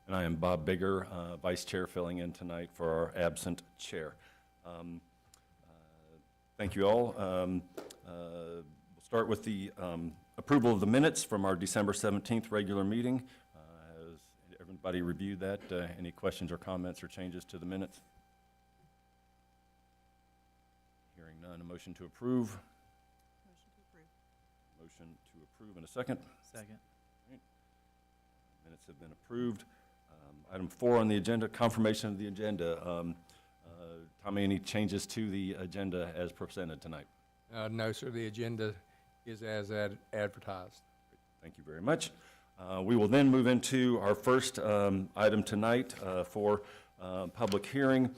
And I am Bob Bigger, Vice Chair, filling in tonight for our absent chair. Thank you all. We'll start with the approval of the minutes from our December 17th regular meeting. Has everybody reviewed that? Any questions or comments or changes to the minutes? Hearing none, a motion to approve. Motion to approve. Motion to approve in a second. Second. Right. Minutes have been approved. Item 4 on the agenda, confirmation of the agenda. Tommy, any changes to the agenda as presented tonight? No, sir. The agenda is as advertised. Thank you very much. We will then move into our first item tonight for public hearing.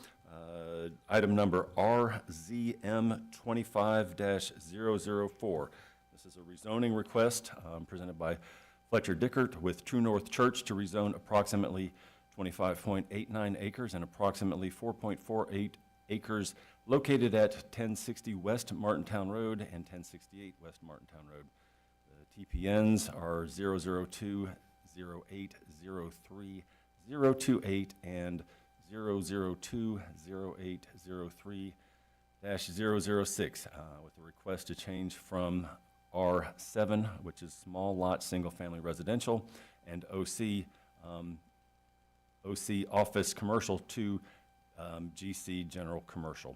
Item number RZM 25-004. This is a rezoning request presented by Fletcher Dickert with True North Church to rezone approximately 25.89 acres and approximately 4.48 acres located at 1060 West Martintown Road and 1068 West Martintown Road. The TPNs are 002-0803-028 and 002-0803-006 with a request to change from R7, which is small lot single-family residential, and OC office commercial to GC general commercial.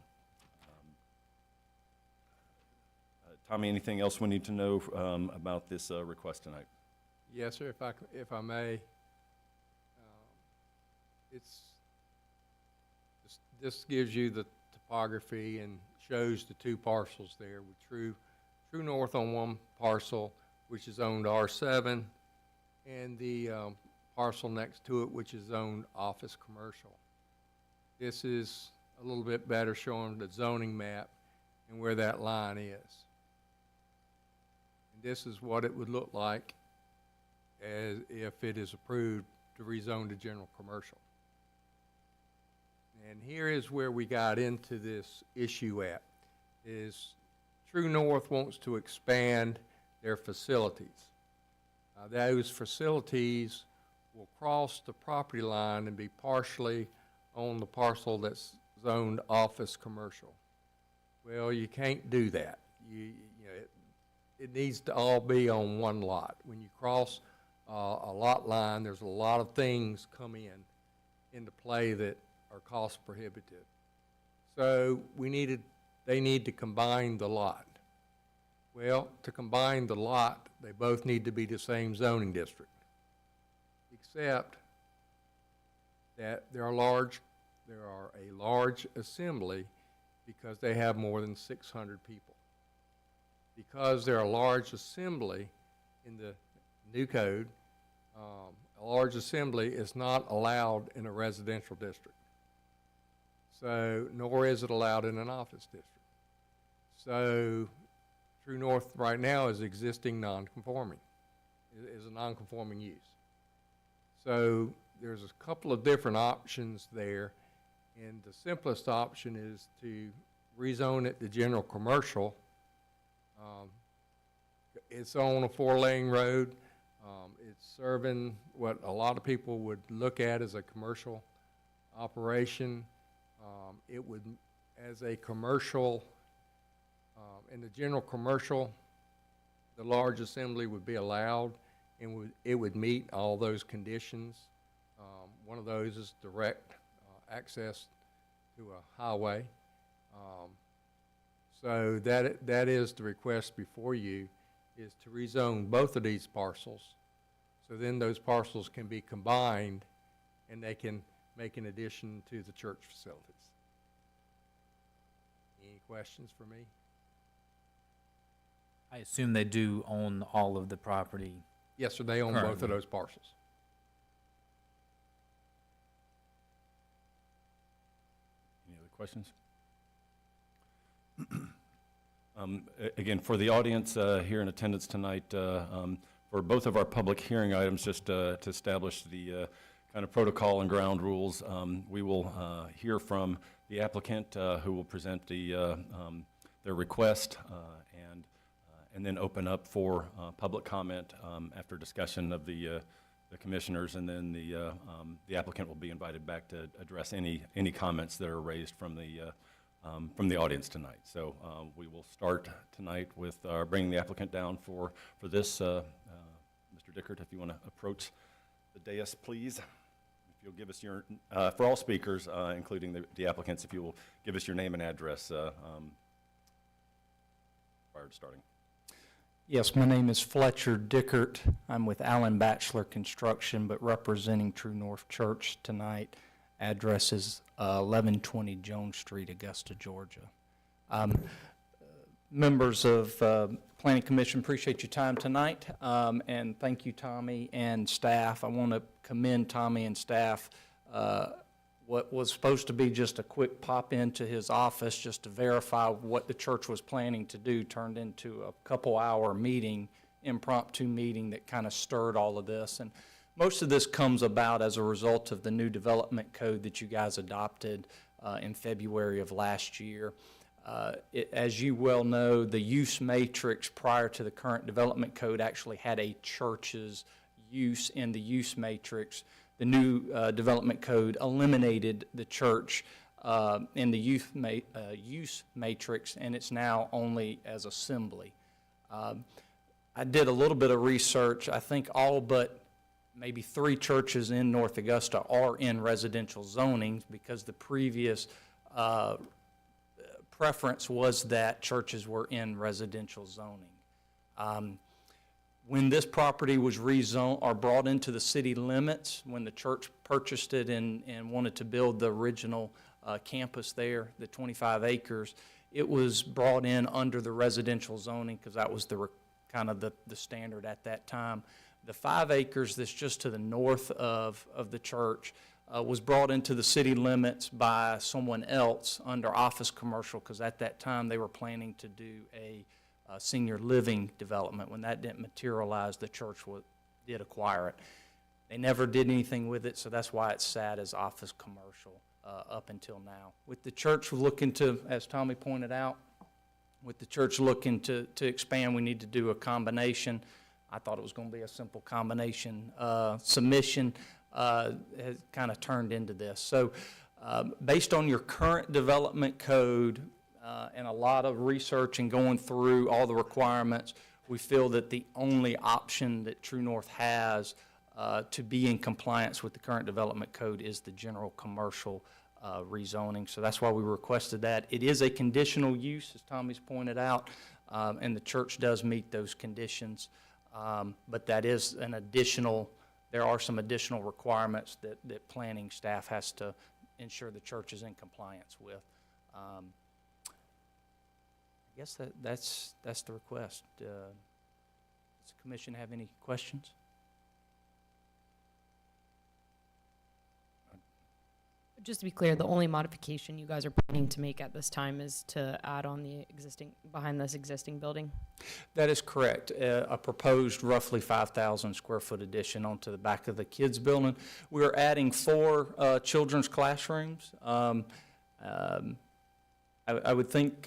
Tommy, anything else we need to know about this request tonight? Yes, sir. If I may, this gives you the topography and shows the two parcels there with True North on one parcel, which is owned R7, and the parcel next to it, which is zoned office commercial. This is a little bit better showing the zoning map and where that line is. And this is what it would look like as if it is approved to rezone to general commercial. And here is where we got into this issue at, is True North wants to expand their facilities. Those facilities will cross the property line and be partially on the parcel that's zoned office commercial. Well, you can't do that. It needs to all be on one lot. When you cross a lot line, there's a lot of things come into play that are cost prohibitive. So they need to combine the lot. Well, to combine the lot, they both need to be the same zoning district, except that there are a large assembly because they have more than 600 people. Because they're a large assembly in the new code, a large assembly is not allowed in a residential district. So, nor is it allowed in an office district. So, True North right now is existing non-conforming, is a non-conforming use. So there's a couple of different options there, and the simplest option is to rezone it to general commercial. It's on a 4-lane road. It's serving what a lot of people would look at as a commercial operation. It would, as a commercial, in the general commercial, the large assembly would be allowed, and it would meet all those conditions. One of those is direct access to a highway. So that is the request before you, is to rezone both of these parcels. So then those parcels can be combined, and they can make an addition to the church facilities. Any questions for me? I assume they do own all of the property. Yes, sir, they own both of those parcels. Any other questions? Again, for the audience here in attendance tonight, for both of our public hearing items, just to establish the kind of protocol and ground rules, we will hear from the applicant who will present their request and then open up for public comment after discussion of the the commissioners, and then the applicant will be invited back to address any comments that are raised from the audience tonight. So we will start tonight with bringing the applicant down for this. Mr. Dickert, if you want to approach the dais, please. If you'll give us your, for all speakers, including the applicants, if you will give us your name and address prior to starting. Yes, my name is Fletcher Dickert. I'm with Allen Batchelor Construction, but representing True North Church tonight. Address is 1120 Jones Street, Augusta, Georgia. Members of Planning Commission, appreciate your time tonight, and thank you, Tommy and staff. I want to commend Tommy and staff. What was supposed to be just a quick pop into his office just to verify what the church was planning to do turned into a couple-hour meeting, impromptu meeting that kind of stirred all of this. And most of this comes about as a result of the new development code that you guys adopted in February of last year. As you well know, the use matrix prior to the current development code actually had a church's use in the use matrix. The new development code eliminated the church in the use matrix, and it's now only as assembly. I did a little bit of research. I think all but maybe 3 churches in North Augusta are in residential zonings because the previous preference was that churches were in residential zoning. When this property was rezoned or brought into the city limits, when the church purchased it and wanted to build the original campus there, the 25 acres, it was brought in under the residential zoning because that was kind of the standard at that time. The 5 acres that's just to the north of the church was brought into the city limits by someone else under office commercial because at that time they were planning to do a senior living development. When that didn't materialize, the church did acquire it. They never did anything with it, so that's why it's sat as office commercial up until now. With the church looking to, as Tommy pointed out, with the church looking to expand, we need to do a combination. I thought it was going to be a simple combination. Submission has kind of turned into this. So based on your current development code, and a lot of research and going through all the requirements, we feel that the only option that True North has to be in compliance with the current development code is the general commercial rezoning. So that's why we requested that. It is a conditional use, as Tommy's pointed out, and the church does meet those conditions. But that is an additional, there are some additional requirements that planning staff has to ensure the church is in compliance with. I guess that's the request. Does the commission have any questions? Just to be clear, the only modification you guys are planning to make at this time is to add on the behind this existing building? That is correct. A proposed roughly 5,000 square foot addition onto the back of the kids' building. We're adding 4 children's classrooms. I would think,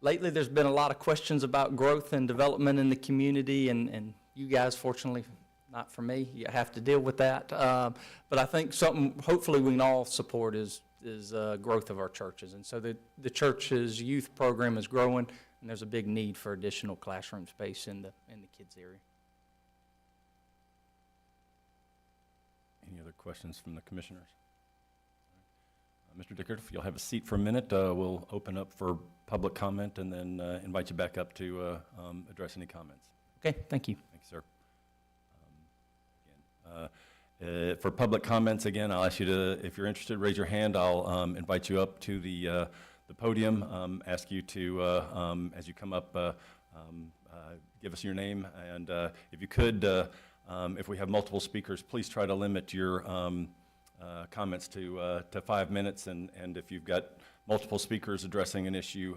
lately there's been a lot of questions about growth and development in the community, and you guys, fortunately, not for me, you have to deal with that. But I think something hopefully we can all support is growth of our churches. And so the church's youth program is growing, and there's a big need for additional classroom space in the kids area. Any other questions from the commissioners? Mr. Dickert, if you'll have a seat for a minute, we'll open up for public comment and then invite you back up to address any comments. Okay, thank you. Thanks, sir. For public comments, again, I'll ask you to, if you're interested, raise your hand. I'll invite you up to the podium, ask you to, as you come up, give us your name, and if you could, if we have multiple speakers, please try to limit your comments to 5 minutes, and if you've got multiple speakers addressing an issue,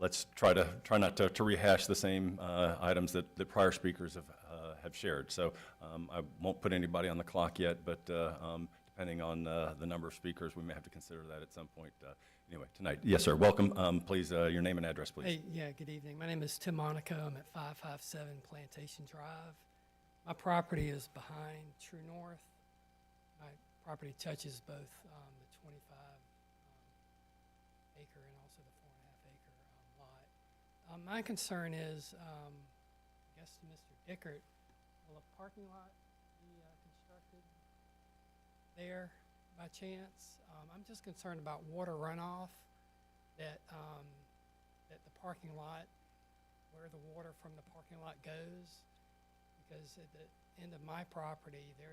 let's try not to rehash the same items that the prior speakers have shared. So I won't put anybody on the clock yet, but depending on the number of speakers, we may have to consider that at some point. Anyway, tonight. Yes, sir. Welcome. Please, your name and address, please. Hey, yeah, good evening. My name is Tim Monaco. I'm at 557 Plantation Drive My property is behind True North. My property touches both the 25 acre and also the 4.5 acre lot. My concern is, I guess to Mr. Dickert, will a parking lot be constructed there by chance? I'm just concerned about water runoff, that the parking lot, where the water from the parking lot goes, because at the end of my property, there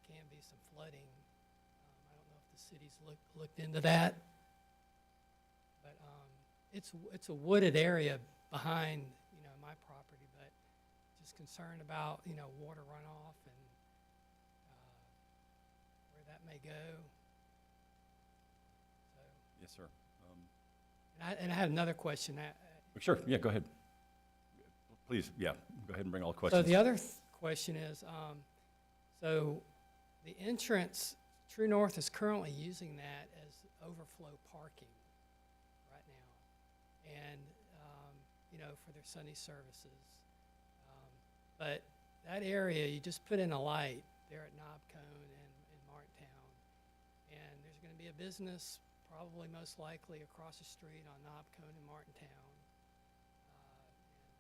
can be some flooding. I don't know if the city's looked into that, but it's a wooded area behind, my property, but just concerned about, water runoff and where that may go. So, Yes, sir. and I had another question. Sure, yeah, go ahead. Please, yeah, go ahead and bring all So questions. the other question is, so the entrance, True North is currently using that as overflow parking right now, and, for their Sunday services. But that area, you just put in a light there at Knobcone and in Martintown, and there's going to be a business, probably most likely across the street on Knobcone and Martintown.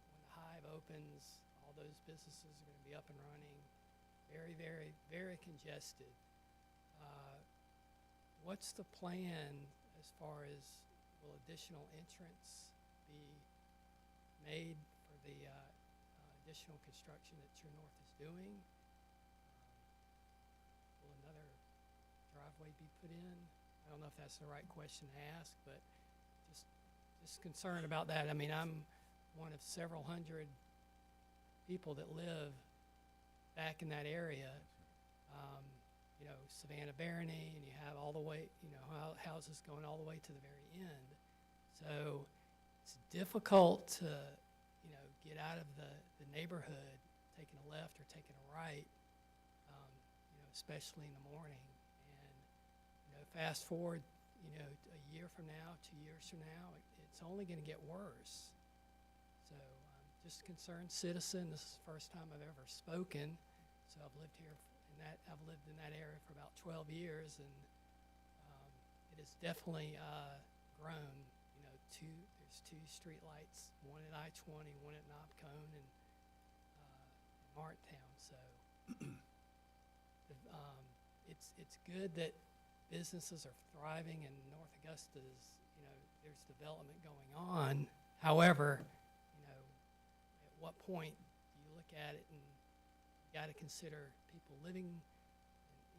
When the Hive opens, all those businesses are going to be up and running. Very, very, very congested. What's the plan as far as, will additional entrance be made for the additional construction that True North is doing? Will another driveway be put in? I don't know if that's the right question to ask, but just concerned about that. I mean, I'm one of several hundred people that live back in that area. Savannah Barony, and you have all the way, houses going all the way to the very end. So it's difficult to, get out of the neighborhood, taking a left or taking a right, especially in the morning. And, fast forward, a year from now, 2 years from now, it's only going to get worse. So I'm just a concerned citizen. This is the first time I've ever spoken. So I've lived here I've lived in that area for about 12 years, and it has definitely grown. There's two street lights, one at I-20, one at Knobcone, and Martintown. So it's good that businesses are thriving, and North Augusta's, there's development going on. However, at what point do you look at it and you got to consider people living,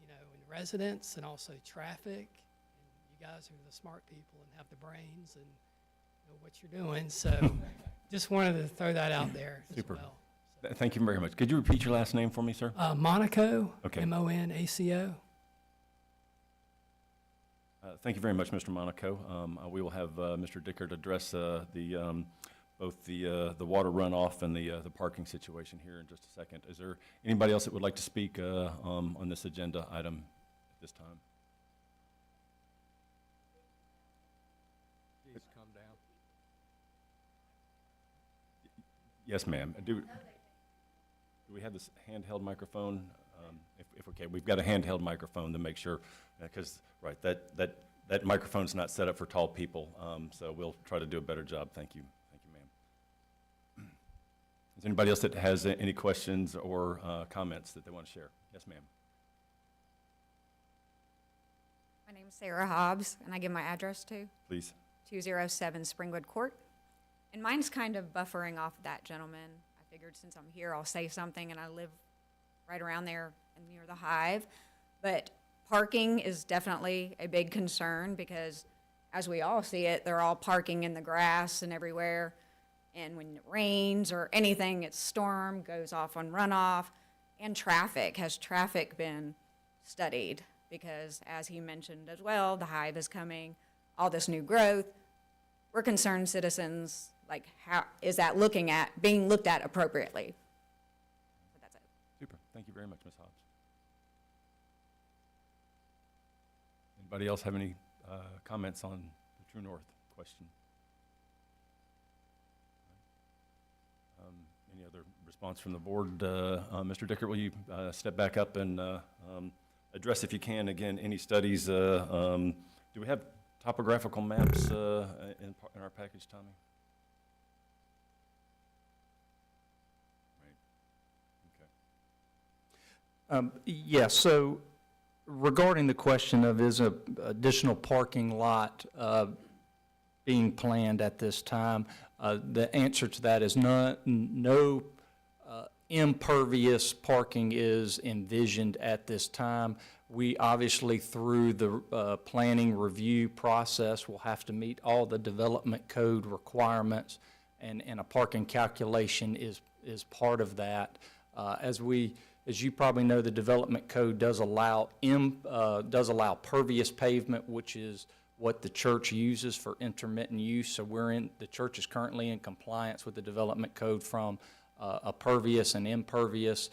in residence, and also traffic. And you guys are the smart people and have the brains and know what you're doing. So just wanted to throw that out there Super. as well. Thank you very much. Could you repeat your last name for me, sir? Monaco, Okay. Monaco. Thank you very much, Mr. Monaco. We will have Mr. Dickert address both the water runoff and the parking situation here in just a second. Is there anybody else that would like to speak on this agenda item at this time? Please come down. Yes, ma'am. Do we have this handheld microphone? If okay, we've got a handheld microphone to make sure, because, right, that microphone's not set up for tall people, so we'll try to do a better job. Thank you. Thank you, ma'am. Is there anybody else that has any questions or comments that they want to share? Yes, ma'am. My name's Sarah Hobbs, and I give my address to Please. 207 Springwood Court. And mine's kind of buffering off that gentleman. I figured since I'm here, I'll say something, and I live right around there and near the Hive. But parking is definitely a big concern because, as we all see it, they're all parking in the grass and everywhere. And when it rains or anything, it's storm, goes off on runoff. And traffic. Has traffic been studied? Because, as he mentioned as well, the Hive is coming, all this new growth. We're concerned citizens, like, how is that being looked at appropriately? So that's it. Super. Thank you very much, Ms. Hobbs. Anybody else have any comments on the True North question? Any other response from the board? Mr. Dickert, will you step back up and address, if you can, again, any studies? Do we have topographical maps in our package, Tommy? Right. Okay. Yes, so regarding the question of is a additional parking lot being planned at this time, the answer to that is no impervious parking is envisioned at this time. We obviously, through the planning review process, will have to meet all the development code requirements, and a parking calculation is part of that. As you probably know, the development code does allow pervious pavement, which is what the church uses for intermittent use. So the church is currently in compliance with the development code from a pervious and impervious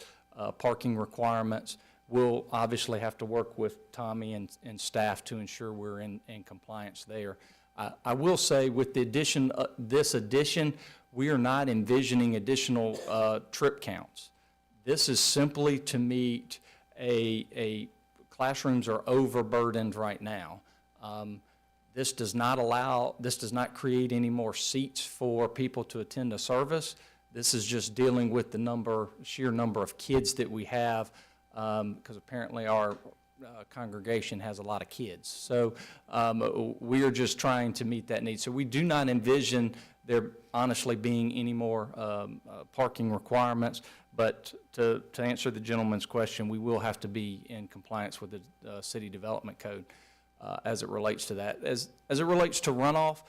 parking requirements. We'll obviously have to work with Tommy and staff to ensure we're in compliance there. I will say with the this addition, we are not envisioning additional trip counts. This is simply to meet classrooms are overburdened right now. This does not create any more seats for people to attend a service. This is just dealing with the sheer number of kids that we have, because apparently our congregation has a lot of kids. So we are just trying to meet that need. So we do not envision there honestly being any more parking requirements. But to answer the gentleman's question, we will have to be in compliance with the city development code as it relates to that. As it relates to runoff,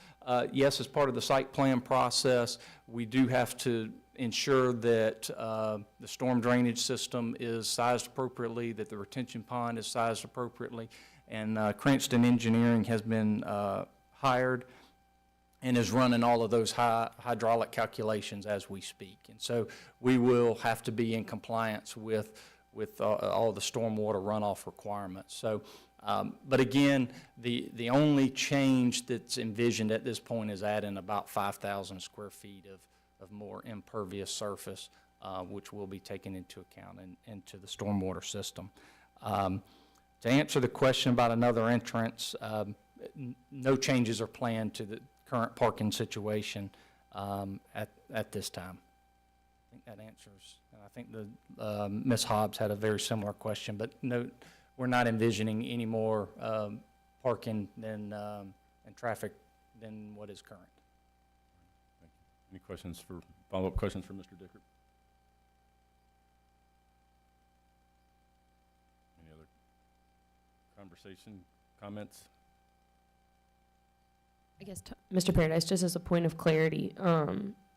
yes, as part of the site plan process, we do have to ensure that the storm drainage system is sized appropriately, that the retention pond is sized appropriately, and Cranston Engineering has been hired and is running all of those hydraulic calculations as we speak. And so we will have to be in compliance with all the stormwater runoff requirements. So, but again, the only change that's envisioned at this point is adding about 5,000 square feet of more impervious surface, which will be taken into account into the stormwater system. To answer the question about another entrance, no changes are planned to the current parking situation at this time. I think that answers, and I think the Ms. Hobbs had a very similar question, but no, we're not envisioning any more parking and traffic than what is current. Thank you. Any questions follow-up questions for Mr. Dickert? Any other conversation, comments? I guess, Mr. Paradise, just as a point of clarity,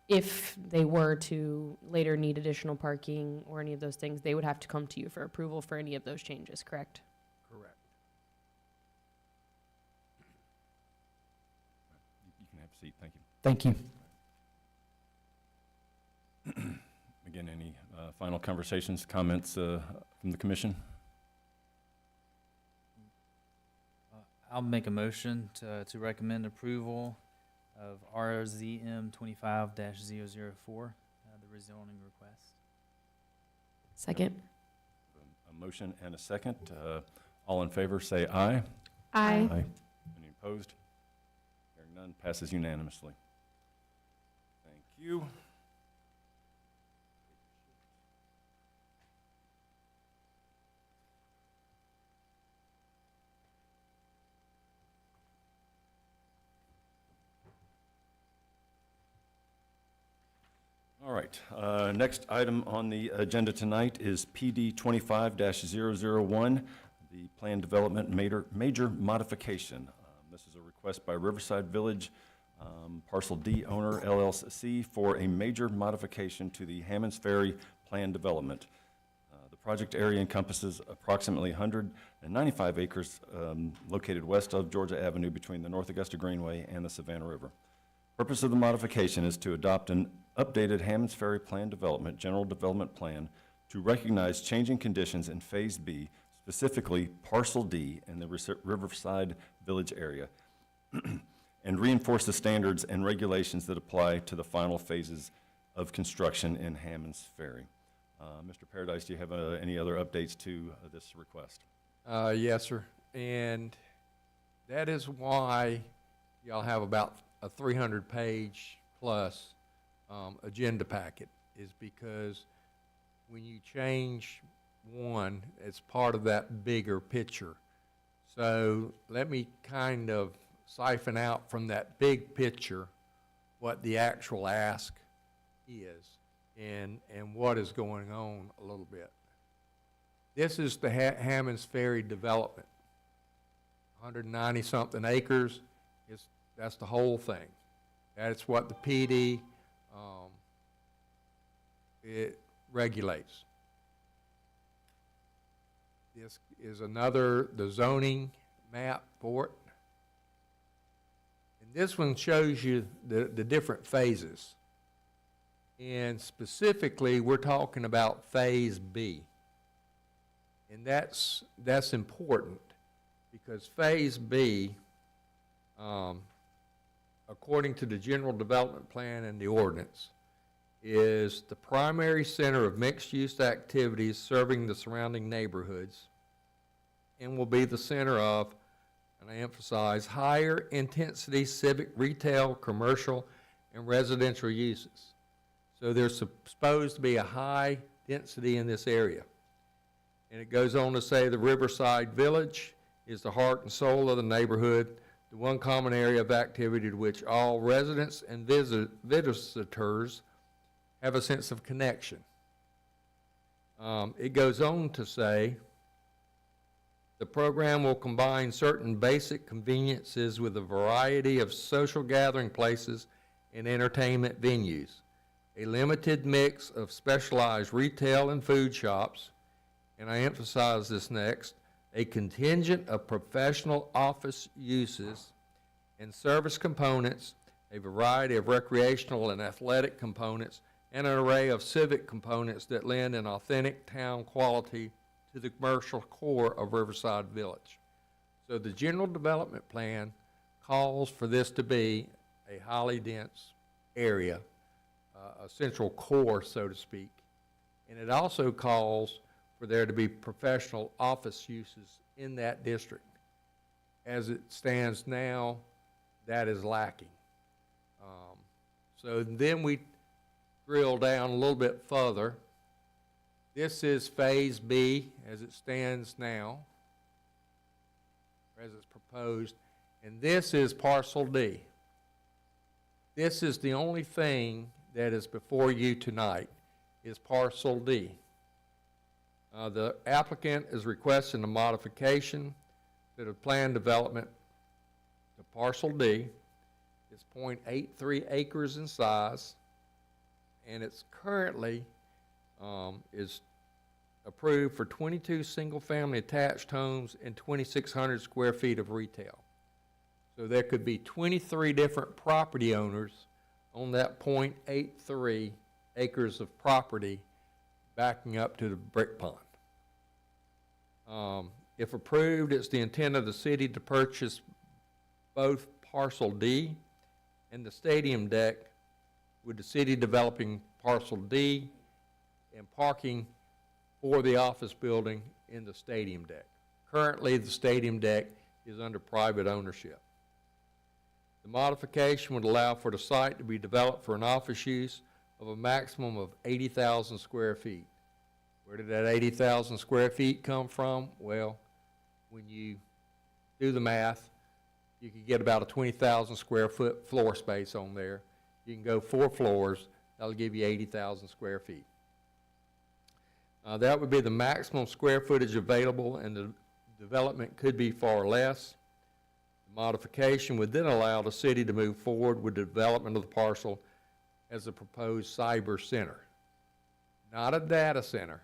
if they were to later need additional parking or any of those things, they would have to come to you for approval for any of those changes, correct? Correct. You can have a seat. Thank you. Thank you. Again, any final conversations, comments from the commission? I'll make a motion to recommend approval of RZM 25-004, the rezoning request. Second. A motion and a second. All in favor, say aye. Aye. Any opposed? Hearing none, passes unanimously. Thank you. All right, next item on the agenda tonight is PD 25-001, the Plan Development Major Modification. This is a request by Riverside Village, Parcel D owner LLC, for a major modification to the Hammonds Ferry Plan Development. The project area encompasses approximately 195 acres located west of Georgia Avenue between the North Augusta Greenway and the Savannah River. Purpose of the modification is to adopt an updated Hammonds Ferry Plan Development, General Development Plan, to recognize changing conditions in Phase B, specifically Parcel D in the Riverside Village area, and reinforce the standards and regulations that apply to the final phases of construction in Hammond's Ferry. Mr. Paradise, do you have any other updates to this request? Yes, sir. And that is why y'all have about a 300-page plus agenda packet, is because when you change one, it's part of that bigger picture. So let me kind of siphon out from that big picture what the actual ask is and what is going on a little bit. This is the Hammond's Ferry development. 190-something acres, that's the whole thing. That's what the PD it regulates. This is the zoning map for it. And this one shows you the different phases. And specifically, we're talking about Phase B. And that's important because Phase B, according to the General Development Plan and the ordinance, is the primary center of mixed-use activities serving the surrounding neighborhoods and will be the center of, and I emphasize, higher intensity civic, retail, commercial, and residential uses. So there's supposed to be a high density in this area. And it goes on to say the Riverside Village is the heart and soul of the neighborhood, the one common area of activity to which all residents and visitors have a sense of connection. It goes on to say the program will combine certain basic conveniences with a variety of social gathering places and entertainment venues, a limited mix of specialized retail and food shops, and I emphasize this next, a contingent of professional office uses and service components, a variety of recreational and athletic components, and an array of civic components that lend an authentic town quality to the commercial core of Riverside Village. So the General Development Plan calls for this to be a highly dense area, a central core, so to speak. And it also calls for there to be professional office uses in that district. As it stands now, that is lacking. So then we drill down a little bit further. This is Phase B as it stands now, as it's proposed, and this is Parcel D. This is the only thing that is before you tonight, is Parcel D. The applicant is requesting a modification to the plan development to Parcel D. It's 0.83 acres in size, and it's currently is approved for 22 single-family attached homes and 2,600 square feet of retail. So there could be 23 different property owners on that 0.83 acres of property backing up to the brick pond. If approved, it's the intent of the city to purchase both Parcel D and the stadium deck, with the city developing Parcel D and parking for the office building in the stadium deck. Currently, the stadium deck is under private ownership. The modification would allow for the site to be developed for an office use of a maximum of 80,000 square feet. Where did that 80,000 square feet come from? Well, when you do the math, you could get about a 20,000 square foot floor space on there. You can go 4 floors, that'll give you 80,000 square feet. That would be the maximum square footage available, and the development could be far less. The modification would then allow the city to move forward with the development of the parcel as a proposed cyber center. Not a data center,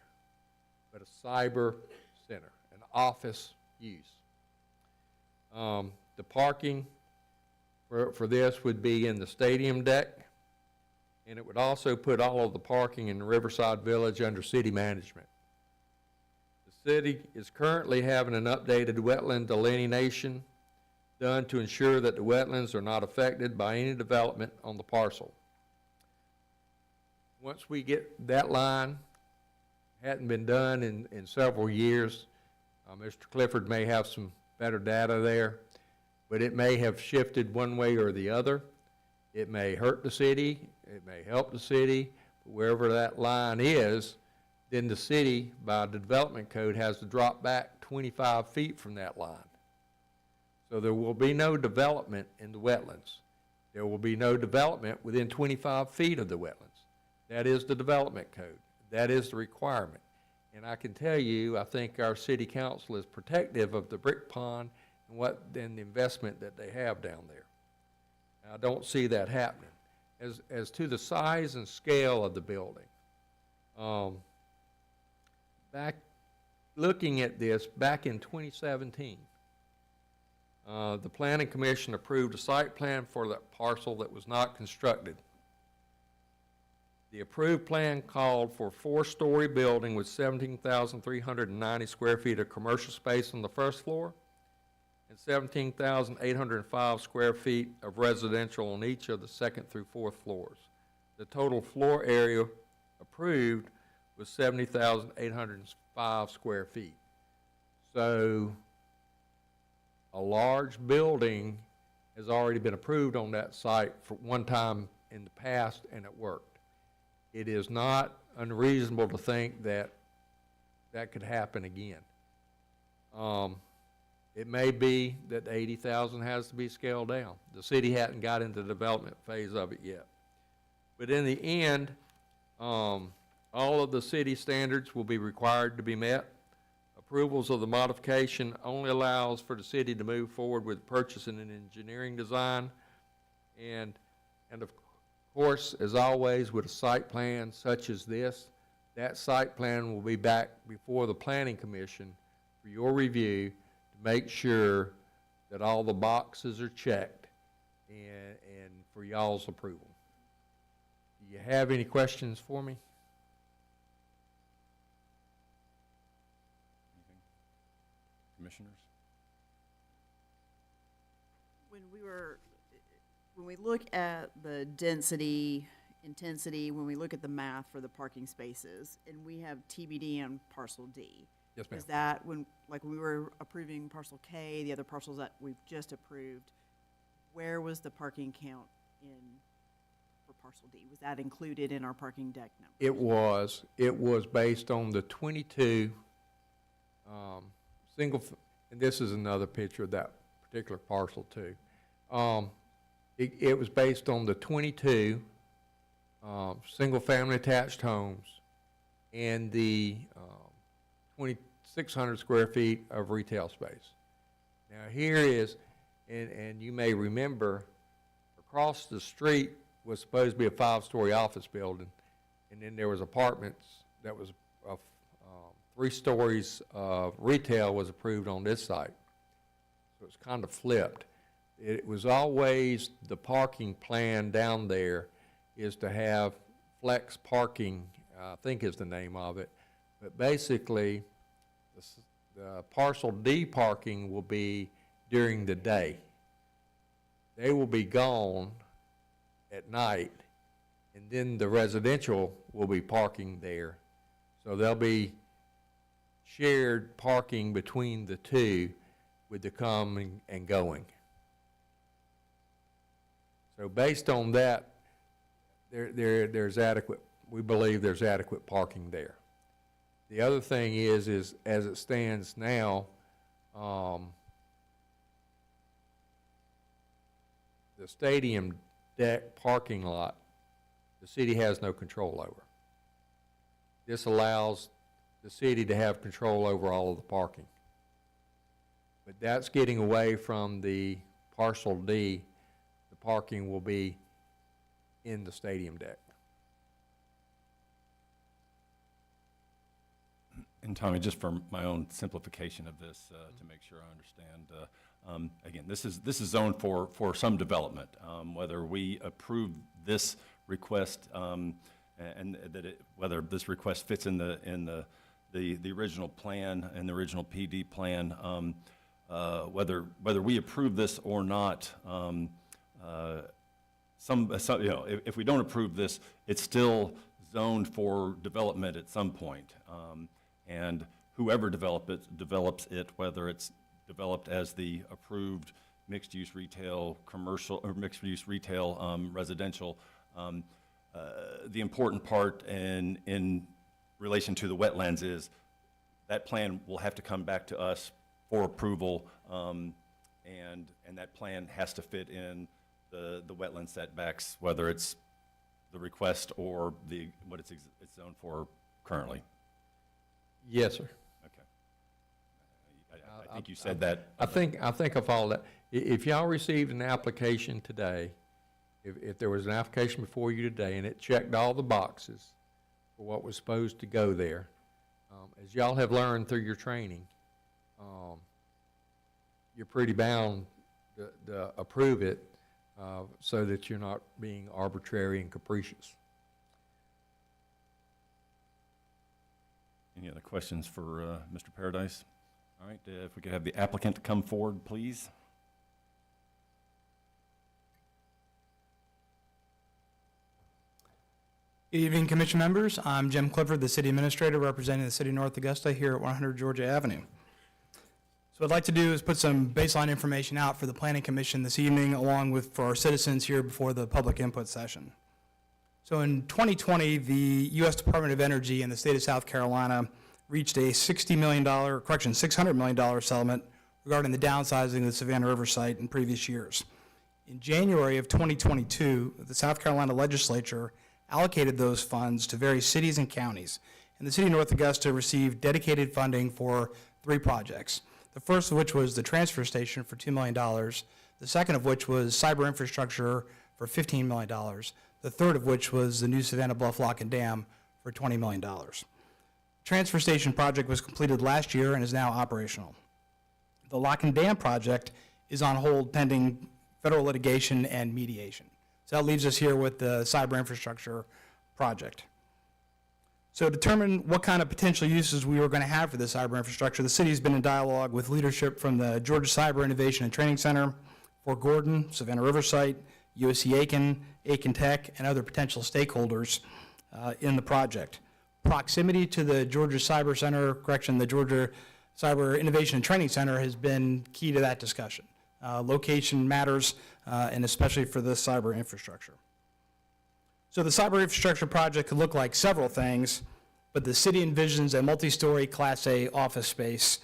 but a cyber center, an office use. The parking for this would be in the stadium deck, and it would also put all of the parking in the Riverside Village under city management. The city is currently having an updated wetland delineation done to ensure that the wetlands are not affected by any development on the parcel. once we get that line, hadn't been done in several years. Mr. Clifford may have some better data there, but it may have shifted one way or the other. It may hurt the city, it may help the city, but wherever that line is, then the city, by the development code, has to drop back 25 feet from that line. So there will be no development in the wetlands. There will be no development within 25 feet of the wetlands. That is the development code. That is the requirement. And I can tell you, I think our city council is protective of the brick pond and the investment that they have down there. I don't see that happening. As to the size and scale of the building, back looking at this back in 2017, the Planning Commission approved a site plan for that parcel that was not constructed. The approved plan called for a 4-story building with 17,390 square feet of commercial space on the first floor and 17,805 square feet of residential on each of the 2nd through 4th floors. The total floor area approved was 70,805 square feet. So a large building has already been approved on that site for one time in the past, and it worked. It is not unreasonable to think that that could happen again. It may be that the 80,000 has to be scaled down. The city hadn't got into the development phase of it yet. But in the end, all of the city standards will be required to be met. Approvals of the modification only allows for the city to move forward with purchasing and engineering design. And of course, as always, with a site plan such as this, that site plan will be back before the Planning Commission for your review to make sure that all the boxes are checked and for y'all's approval. Do you have any questions for me? Commissioners? When we look at the density, intensity, when we look at the math for the parking spaces, and we have TBD on parcel D. Yes, ma'am. Is that when we were approving parcel K, the other parcels that we've just approved, where was the parking count for parcel D? Was that included in our parking deck number? It was based on the 22 and this is another picture of that particular parcel too. It was based on the 22 single-family attached homes and the 2,600 square feet of retail space. Now here is, and you may remember, across the street was supposed to be a 5-story office building, and then there was apartments that was 3 stories of retail was approved on this site. So it's kind of flipped. It was always the parking plan down there is to have flex parking, I think is the name of it. But basically, the parcel D parking will be during the day. They will be gone at night, and then the residential will be parking there. So there'll be shared parking between the two with the coming and going. So based on that, there's adequate, we believe there's adequate parking there. The other thing is as it stands now, the stadium deck parking lot, the city has no control over. This allows the city to have control over all of the parking. But that's getting away from the parcel D. The parking will be in the stadium deck. And Tommy, just for my own simplification of this, to make sure I understand, again, this is zoned for some development. Whether we approve this request and that whether this request fits in the original plan and the original PD plan, whether we approve this or not, some if we don't approve this, it's still zoned for development at some point. And whoever develops it, whether it's developed as the approved mixed-use retail, commercial, or mixed-use retail, residential, the important part in relation to the wetlands is that plan will have to come back to us for approval, and that plan has to fit in the wetland setbacks, whether it's the request or what it's zoned for currently. Yes, sir. Okay. I think you said that. I think I followed that. If y'all received an application today, if there was an application before you today and it checked all the boxes for what was supposed to go there, as y'all have learned through your training, you're pretty bound to approve it so that you're not being arbitrary and capricious. Any other questions for Mr. Paradise? All right, if we could have the applicant come forward, please. Good evening, Commission members. I'm Jim Clifford, the City Administrator representing the City of North Augusta here at 100 Georgia Avenue. So what I'd like to do is put some baseline information out for the Planning Commission this evening, along with for our citizens here before the public input session. So in 2020, the U.S. Department of Energy and the state of South Carolina reached a $600 million settlement regarding the downsizing of the Savannah River site in previous years. In January of 2022, the South Carolina legislature allocated those funds to various cities and counties, and the City of North Augusta received dedicated funding for 3 projects. The first of which was the transfer station for $2 million, the second of which was cyber infrastructure for $15 million, the third of which was the new Savannah Bluff Lock and Dam for $20 million. Transfer station project was completed last year and is now operational. The Lock and Dam project is on hold pending federal litigation and mediation. So that leaves us here with the cyber infrastructure project. So to determine what kind of potential uses we were going to have for this cyber infrastructure, the city's been in dialogue with leadership from the Georgia Cyber Innovation and Training Center, Fort Gordon, Savannah River Site, USC Aiken Tech, and other potential stakeholders in the project. Proximity to the Georgia Cyber Center, the Georgia Cyber Innovation and Training Center has been key to that discussion. Location matters, and especially for this cyber infrastructure. So the cyber infrastructure project could look like several things, but the city envisions a multi-story Class A office space,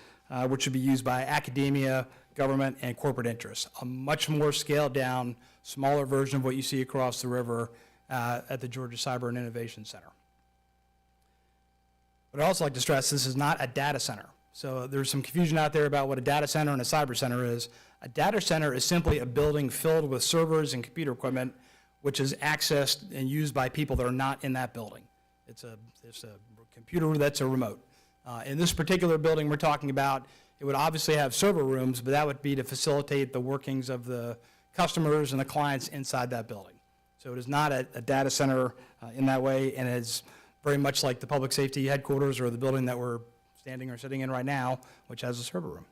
which would be used by academia, government, and corporate interests. A much more scaled down, smaller version of what you see across the river at the Georgia Cyber and Innovation Center. But I'd also like to stress this is not a data center. So there's some confusion out there about what a data center and a cyber center is. A data center is simply a building filled with servers and computer equipment, which is accessed and used by people that are not in that building. It's a computer that's a remote. In this particular building we're talking about, it would obviously have server rooms, but that would be to facilitate the workings of the customers and the clients inside that building. So it is not a data center in that way, and it's very much like the public safety headquarters or the building that we're standing or sitting in right now, which has a server room.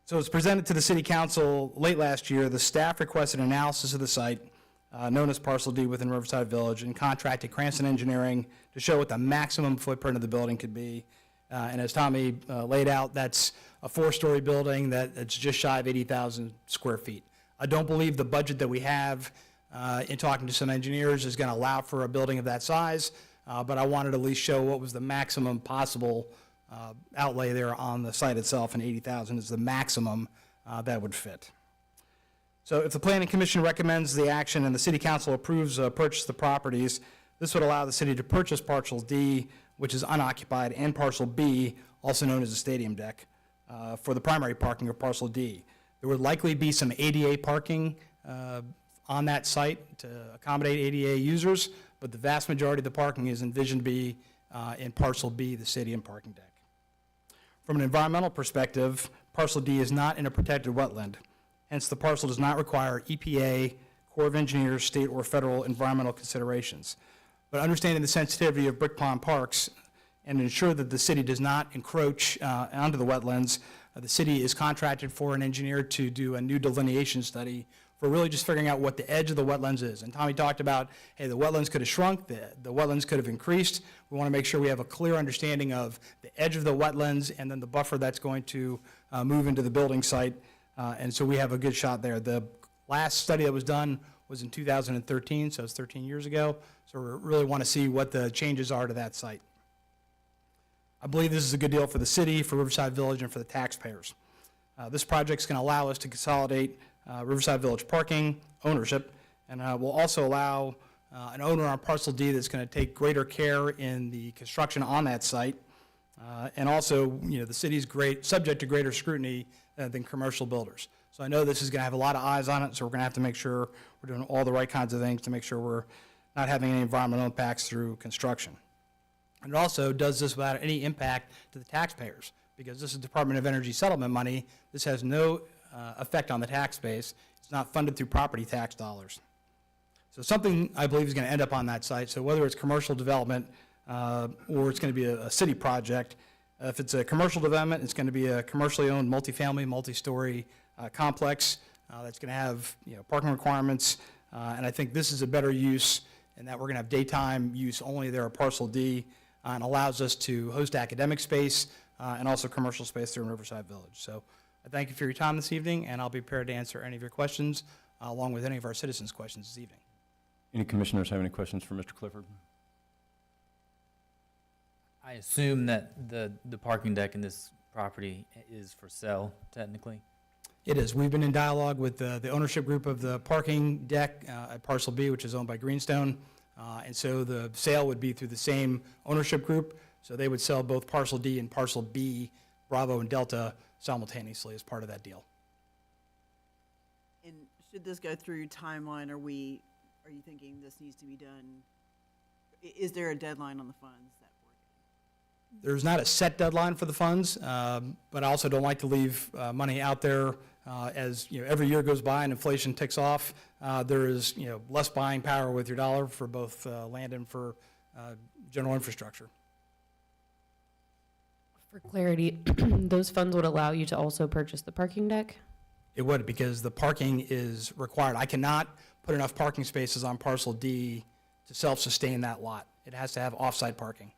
So it's presented to the City Council late last year. The staff requested an analysis of the site, known as Parcel D within Riverside Village, and contracted Cranston Engineering to show what the maximum footprint of the building could be. And as Tommy laid out, that's a 4-story building that's just shy of 80,000 square feet. I don't believe the budget that we have in talking to some engineers is going to allow for a building of that size, but I wanted to at least show what was the maximum possible outlay there on the site itself, and 80,000 is the maximum that would fit. So if the Planning Commission recommends the action and the City Council approves purchase of the properties, this would allow the city to purchase Parcel D, which is unoccupied, and Parcel B, also known as the stadium deck, for the primary parking of Parcel D. There would likely be some ADA parking on that site to accommodate ADA users, but the vast majority of the parking is envisioned to be in Parcel B, the stadium parking deck. From an environmental perspective, Parcel D is not in a protected wetland. Hence, the parcel does not require EPA, Corps of Engineers, state or federal environmental considerations. But understanding the sensitivity of Brick Pond Parks and ensure that the city does not encroach onto the wetlands, the city is contracted for an engineer to do a new delineation study we're really just figuring out what the edge of the wetlands is. And Tommy talked about, hey, the wetlands could have shrunk, the wetlands could have increased. We want to make sure we have a clear understanding of the edge of the wetlands and then the buffer that's going to move into the building site. And so we have a good shot there. The last study that was done was in 2013, so it's 13 years ago. So we really want to see what the changes are to that site. I believe this is a good deal for the city, for Riverside Village, and for the taxpayers. This project's going to allow us to consolidate Riverside Village parking ownership, and will also allow an owner on parcel D that's going to take greater care in the construction on that site. And also, you know, the city's subject to greater scrutiny than commercial builders. So I know this is going to have a lot of eyes on it, so we're going to have to make sure we're doing all the right kinds of things to make sure we're not having any environmental impacts through construction. And it also does this without any impact to the taxpayers, because this is Department of Energy settlement money. This has no effect on the tax base. It's not funded through property tax dollars. So something I believe is going to end up on that site. So whether it's commercial development or it's going to be a city project, if it's a commercial development, it's going to be a commercially owned multifamily, multi-story complex that's going to have, you know, parking requirements. And I think this is a better use in that we're going to have daytime use only there at Parcel D, and allows us to host academic space and also commercial space there in Riverside Village. So I thank you for your time this evening, and I'll be prepared to answer any of your questions along with any of our citizens' questions this evening. Any commissioners have any questions for Mr. Clifford? I assume that the parking deck in this property is for sale, technically? It is. We've been in dialogue with the ownership group of the parking deck at Parcel B, which is owned by Greenstone. And so the sale would be through the same ownership group. So they would sell both Parcel D and Parcel B, Bravo and Delta, simultaneously as part of that deal. And should this go through timeline, are you thinking this needs to be done? Is there a deadline on the funds that we're getting? There's not a set deadline for the funds, but I also don't like to leave money out there as, you know, every year goes by and inflation ticks off. There is, you know, less buying power with your dollar for both land and for general infrastructure. For clarity, those funds would allow you to also purchase the parking deck? It would, because the parking is required. I cannot put enough parking spaces on Parcel D to self-sustain that lot. It has to have off-site parking.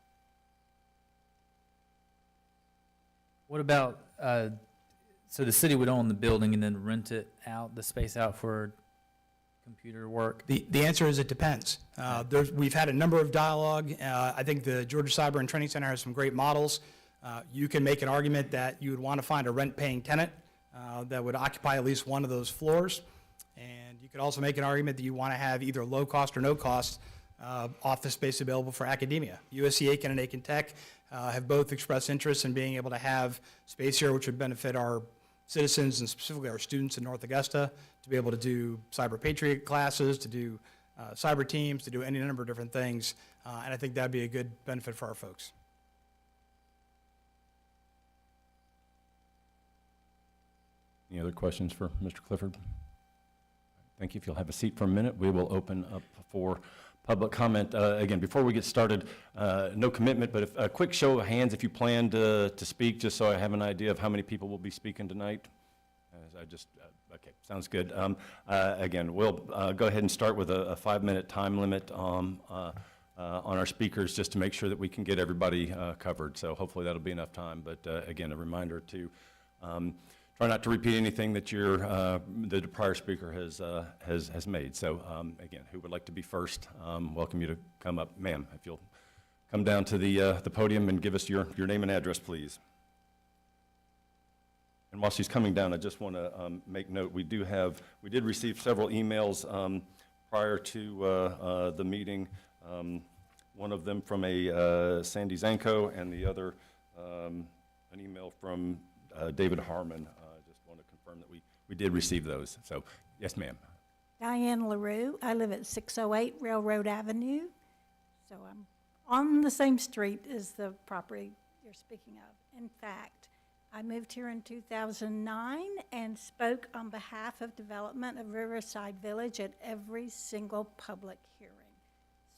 What about, so the city would own the building and then rent it out, the space out for computer work? The answer is it depends. We've had a number of dialogue. I think the Georgia Cyber and Training Center has some great models. You can make an argument that you would want to find a rent-paying tenant that would occupy at least one of those floors. And you could also make an argument that you want to have either low-cost or no-cost office space available for academia. USC Aiken and Aiken Tech have both expressed interest in being able to have space here, which would benefit our citizens and specifically our students in North Augusta to be able to do Cyber Patriot classes, to do cyber teams, to do any number of different things. And I think that'd be a good benefit for our folks. Any other questions for Mr. Clifford? Thank you. If you'll have a seat for a minute, we will open up for public comment. Again, before we get started, no commitment, but a quick show of hands if you plan to speak, just so I have an idea of how many people will be speaking tonight. Okay, sounds good. Again, we'll go ahead and start with a 5-minute time limit on our speakers, just to make sure that we can get everybody covered. So hopefully that'll be enough time. But again, a reminder to try not to repeat anything that the prior speaker has made. So again, who would like to be first? Welcome you to come up, ma'am. If you'll come down to the podium and give us your name and address, please. And while she's coming down, I just want to make note, we did receive several emails prior to the meeting. One of them from a Sandy Zanko, and the other an email from David Harmon. Just want to confirm that we did receive those. So, yes, ma'am. Diane LaRue. I live at 608 Railroad Avenue. So I'm on the same street as the property you're speaking of. In fact, I moved here in 2009 and spoke on behalf of development of Riverside Village at every single public hearing.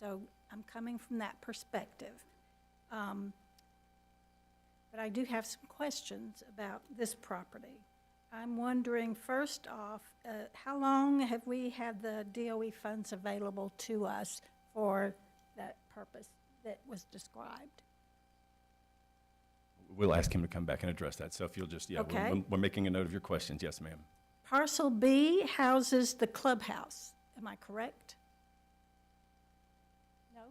So I'm coming from that perspective. But I do have some questions about this property. I'm wondering, first off, how long have we had the DOE funds available to us for that purpose that was described? We'll ask him to come back and address that. So if you'll just, yeah, Okay. we're making a note of your questions. Yes, ma'am. Parcel B houses the clubhouse, am I correct? No?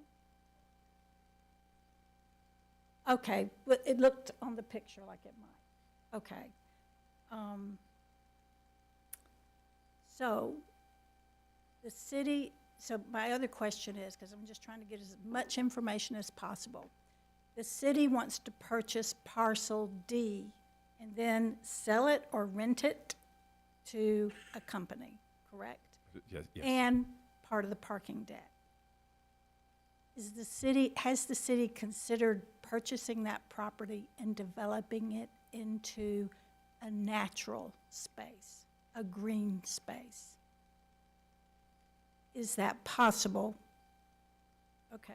Okay, but it looked on the picture like it might. Okay. So, the city, so my other question is, because I'm just trying to get as much information as possible. The city wants to purchase parcel D and then sell it or rent it to a company, correct? Yes, yes. And part of the parking deck. Has the city considered purchasing that property and developing it into a natural space, a green space? Is that possible? Okay.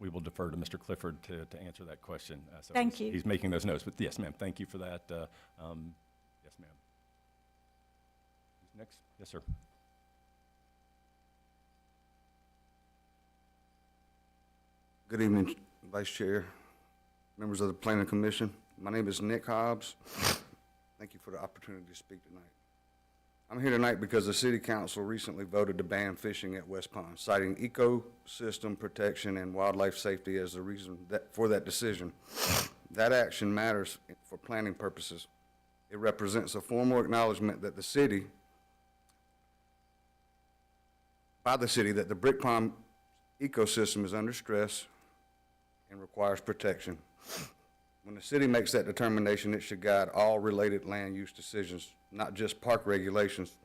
We will defer to Mr. Clifford to answer that question. So Thank he's- you. He's making those notes, but yes, ma'am, thank you for that. Yes, ma'am. Who's next? Yes, sir. Good evening, Vice Chair, members of the Planning Commission. My name is Nick Hobbs. Thank you for the opportunity to speak tonight. I'm here tonight because the City Council recently voted to ban fishing at West Pond, citing ecosystem protection and wildlife safety as the reason for that decision. That action matters for planning purposes. It represents a formal acknowledgement that by the city, that the Brick Pond ecosystem is under stress and requires protection. When the city makes that determination, it should guide all related land use decisions, not just park regulations.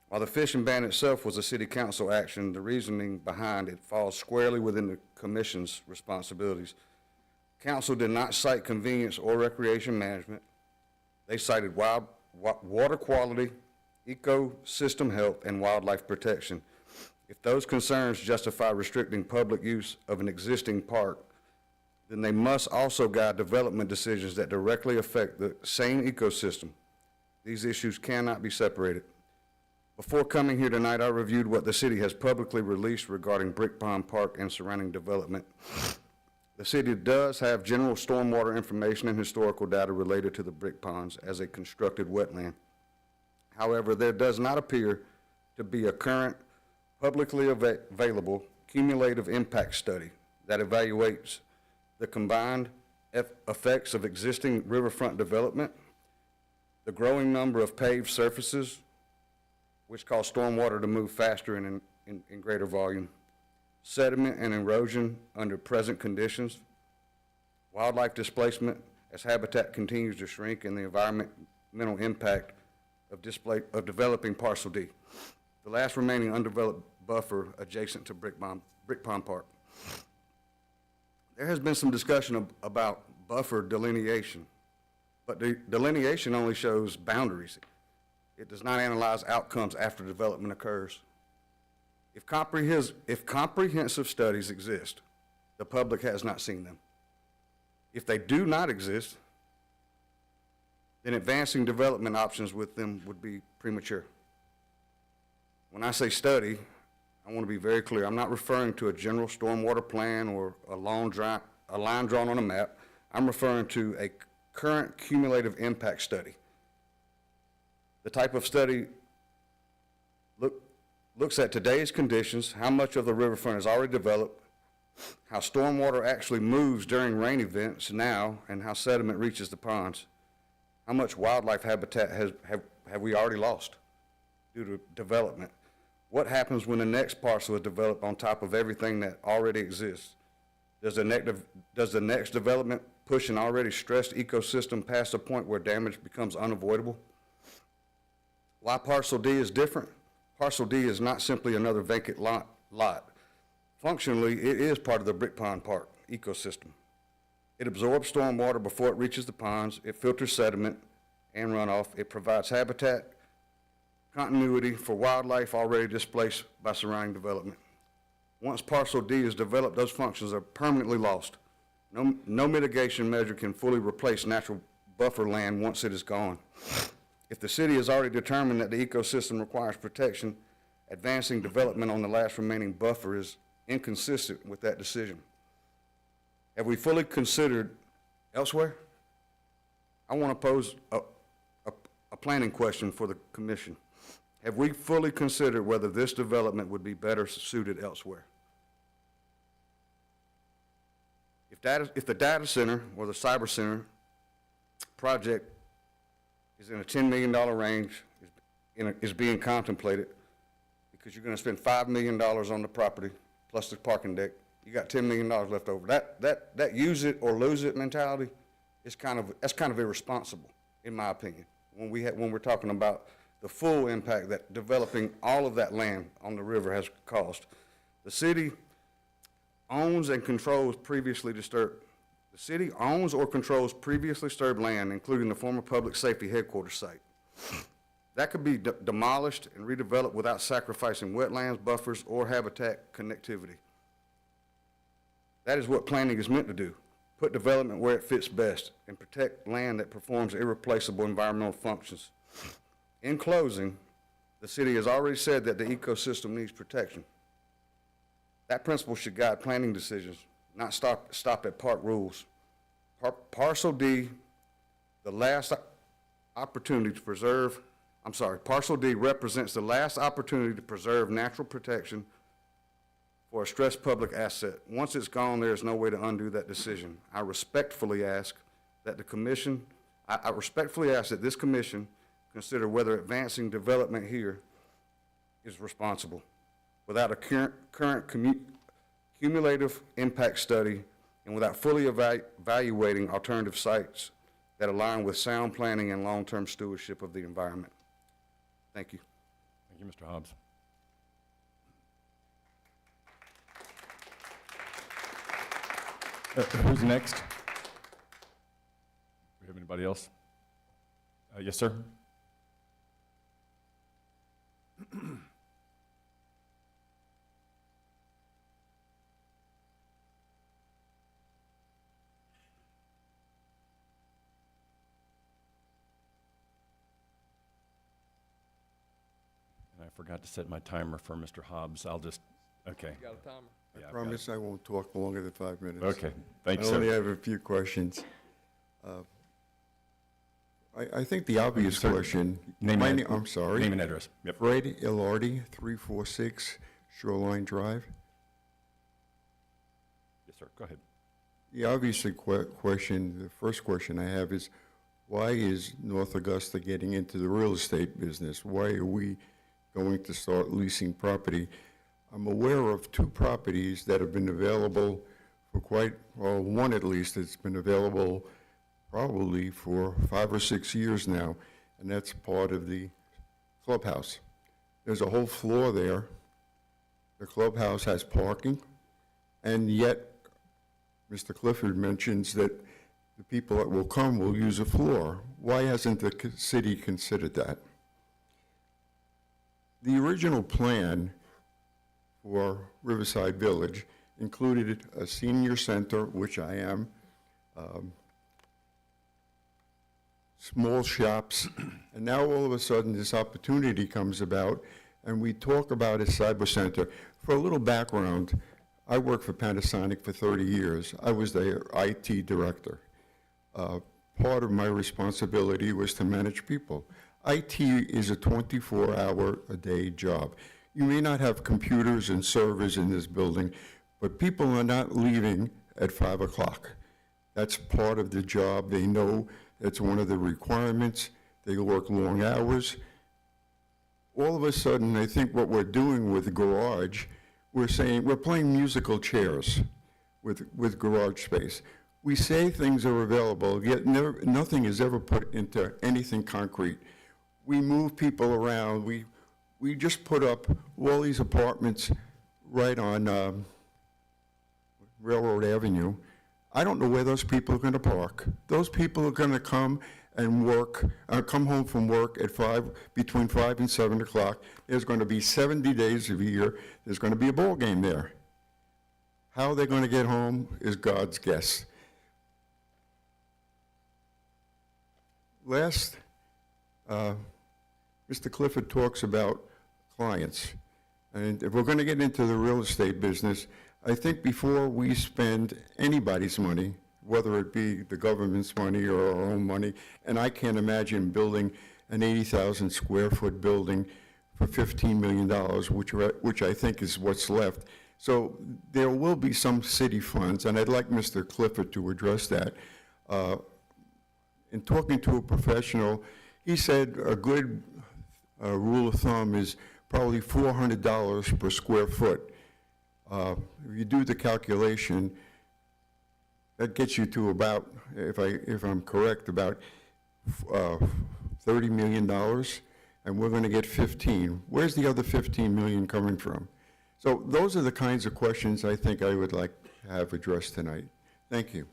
While the fishing ban itself was a city council action, the reasoning behind it falls squarely within the commission's responsibilities. Council did not cite convenience or recreation management. They cited water quality, ecosystem health, and wildlife protection. If those concerns justify restricting public use of an existing park, then they must also guide development decisions that directly affect the same ecosystem. These issues cannot be separated. Before coming here tonight, I reviewed what the city has publicly released regarding Brick Pond Park and surrounding development. The city does have general stormwater information and historical data related to the Brick Ponds as a constructed wetland. However, there does not appear to be a current publicly available cumulative impact study that evaluates the combined effects of existing riverfront development, the growing number of paved surfaces, which cause stormwater to move faster and in greater volume, sediment and erosion under present conditions, wildlife displacement as habitat continues to shrink, and the environmental impact of developing parcel D, the last remaining undeveloped buffer adjacent to Brick Pond Park. There has been some discussion about buffer delineation, but the delineation only shows boundaries. It does not analyze outcomes after development occurs. If comprehensive studies exist, the public has not seen them. If they do not exist, then advancing development options with them would be premature. When I say study, I want to be very clear. I'm not referring to a general stormwater plan or a line drawn on a map. I'm referring to a current cumulative impact study. The type of study looks at today's conditions, how much of the riverfront is already developed, how stormwater actually moves during rain events now, and how sediment reaches the ponds. How much wildlife habitat have we already lost due to development? What happens when the next parcel is developed on top of everything that already exists? Does the next development push an already stressed ecosystem past a point where damage becomes unavoidable? Why parcel D is different? Parcel D is not simply another vacant lot. Functionally, it is part of the Brick Pond Park ecosystem. It absorbs stormwater before it reaches the ponds. It filters sediment and runoff. It provides habitat continuity for wildlife already displaced by surrounding development. Once parcel D is developed, those functions are permanently lost. No mitigation measure can fully replace natural buffer land once it is gone. If the city has already determined that the ecosystem requires protection, advancing development on the last remaining buffer is inconsistent with that decision. Have we fully considered elsewhere? I want to pose a planning question for the commission. Have we fully considered whether this development would be better suited elsewhere? If the data center or the cyber center project is in a $10 million range, is being contemplated, because you're going to spend $5 million on the property plus the parking deck, you got $10 million left over. That use it or lose it mentality is that's kind of irresponsible, in my opinion, when we're talking about the full impact that developing all of that land on the river has caused. The city owns and controls previously disturbed. The city owns or controls previously disturbed land, including the former public safety headquarters site. That could be demolished and redeveloped without sacrificing wetlands, buffers, or habitat connectivity. That is what planning is meant to do: put development where it fits best and protect land that performs irreplaceable environmental functions. In closing, the city has already said that the ecosystem needs protection. That principle should guide planning decisions, not stop at park rules. Parcel D, the last opportunity to preserve, Parcel D represents the last opportunity to preserve natural protection for a stressed public asset. Once it's gone, there is no way to undo that decision. I respectfully ask that this commission consider whether advancing development here is responsible without a current cumulative impact study and without fully evaluating alternative sites that align with sound planning and long-term stewardship of the environment. Thank you. Thank you, Mr. Hobbs. Who's next? Do we have anybody else? Yes, sir. And I forgot to set my timer for Mr. Hobbs. I'll just, okay. You got a timer? Yeah, I I've got promise I won't talk longer than 5 minutes. Okay, thank you, I only sir. have a few questions. I think the obvious sir, question, Name and- I'm sorry. Name and address. Yep. Fred Ilardi, 346 Shoreline Drive. Yes, sir. Go ahead. The obvious question, the first question I have is, why is North Augusta getting into the real estate business? Why are we going to start leasing property? I'm aware of 2 properties that have been available for one at least, it's been available probably for 5 or 6 years now, and that's part of the clubhouse. There's a whole floor there. The clubhouse has parking, and yet Mr. Clifford mentions that the people that will come will use a floor. Why hasn't the city considered that? The original plan for Riverside Village included a senior center, which I am, small shops, and now all of a sudden this opportunity comes about, and we talk about a cyber center. For a little background, I worked for Panasonic for 30 years. I was their IT director. Part of my responsibility was to manage people. IT is a 24-hour-a-day job. You may not have computers and servers in this building, but people are not leaving at 5 o'clock. That's part of the job. They know that's one of the requirements. They work long hours. All of a sudden, I think what we're doing with the garage, we're saying we're playing musical chairs with garage space. We say things are available, yet nothing is ever put into anything concrete. We move people around. We just put up all these apartments right on Railroad Avenue. I don't know where those people are going to park. Those people are going to come and work, come home from work at between 5 and 7 o'clock. There's going to be 70 days of a year. There's going to be a ball game there. How they're going to get home is God's guess. Last, Mr. Clifford talks about clients. And if we're going to get into the real estate business, I think before we spend anybody's money, whether it be the government's money or our own money, and I can't imagine building an 80,000 square foot building for $15 million, which I think is what's left. So there will be some city funds, and I'd like Mr. Clifford to address that. In talking to a professional, he said a good rule of thumb is probably $400 per square foot. If you do the calculation, that gets you to about, if I'm correct, about $30 million, and we're going to get 15. Where's the other 15 million coming from? So those are the kinds of questions I think I would like to have addressed tonight. Thank you.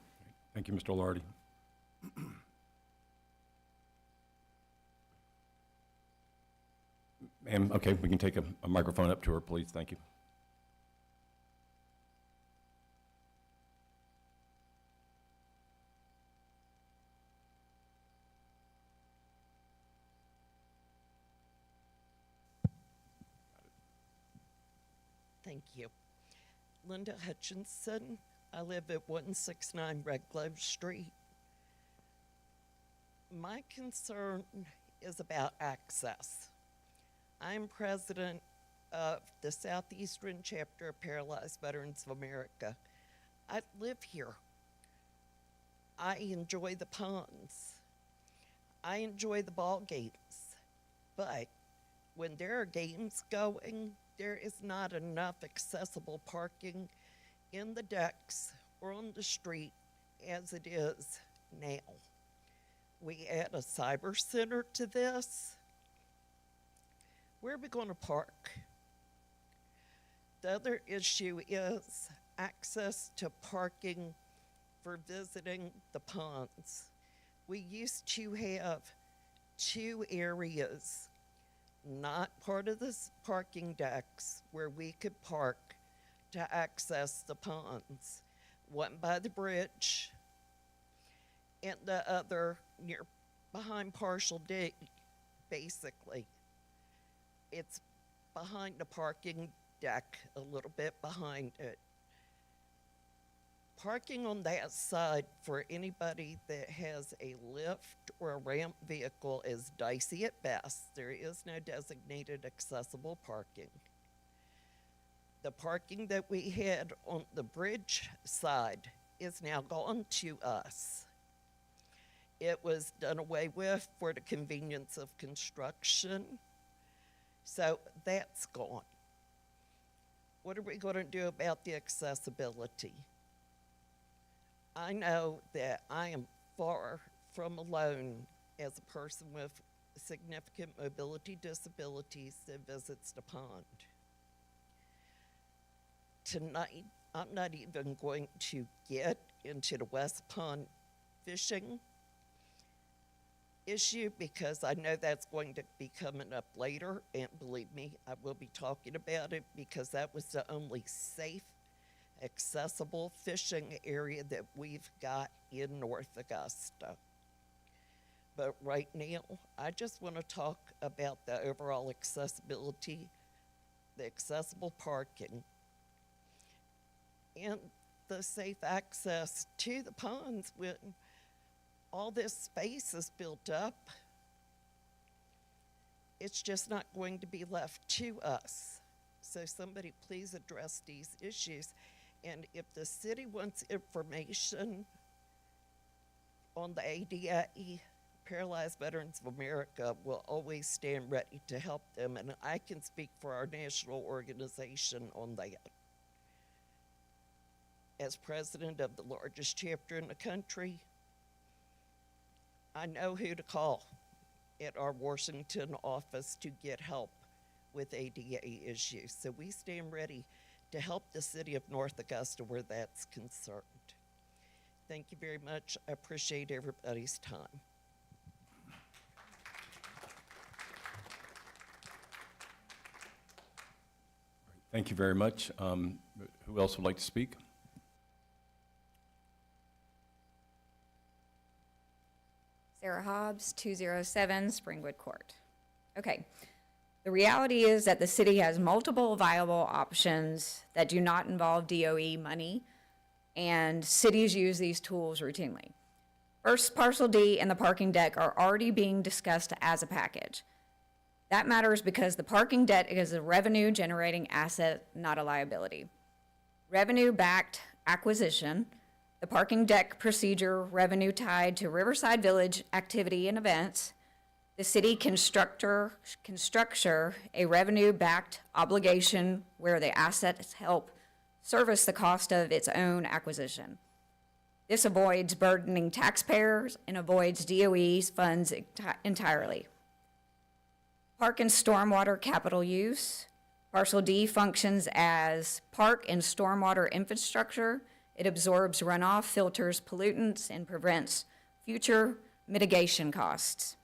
Thank you, Mr. O'Lardy. Ma'am, okay, we can take a microphone up to her, please. Thank you. Thank you. Linda Hutchinson. I live at 169 Red Glove Street. My concern is about access. I'm president of the Southeastern Chapter of Paralyzed Veterans of America. I live here. I enjoy the ponds. I enjoy the ball games. But when there are games going, there is not enough accessible parking in the decks or on the street as it is now. We add a cyber center to this. Where are we going to park? The other issue is access to parking for visiting the ponds. We used to have 2 areas, not part of the parking decks, where we could park to access the ponds. One by the bridge, and the other behind Partial D, basically. It's behind the parking deck, a little bit behind it. Parking on that side for anybody that has a lift or a ramp vehicle is dicey at best. There is no designated accessible parking. The parking that we had on the bridge side is now gone to us. It was done away with for the convenience of construction. So that's gone. What are we going to do about the accessibility? I know that I am far from alone as a person with significant mobility disabilities that visits the pond. Tonight, I'm not even going to get into the West Pond fishing issue because I know that's going to be coming up later, and believe me, I will be talking about it because that was the only safe, accessible fishing area that we've got in North Augusta. But right now, I just want to talk about the overall accessibility, the accessible parking, and the safe access to the ponds when all this space is built up. It's just not going to be left to us. So somebody please address these issues. And if the city wants information on the ADA, Paralyzed Veterans of America will always stand ready to help them. And I can speak for our national organization on that. As president of the largest chapter in the country, I know who to call at our Washington office to get help with ADA issues. So we stand ready to help the city of North Augusta where that's concerned. Thank you very much. I appreciate everybody's time. Thank you very much. Who else would like to speak? Sarah Hobbs, 207 Springwood Court. Okay. The reality is that the city has multiple viable options that do not involve DOE money, and cities use these tools routinely. First, Parcel D and the parking deck are already being discussed as a package. That matters because the parking deck is a revenue-generating asset, not a liability. Revenue-backed acquisition, the parking deck procedure revenue tied to Riverside Village activity and events, the city can structure a revenue-backed obligation where the assets help service the cost of its own acquisition. This avoids burdening taxpayers and avoids DOE's funds entirely. Park and stormwater capital use. Parcel D functions as park and stormwater infrastructure. It absorbs runoff, filters pollutants, and prevents future mitigation costs.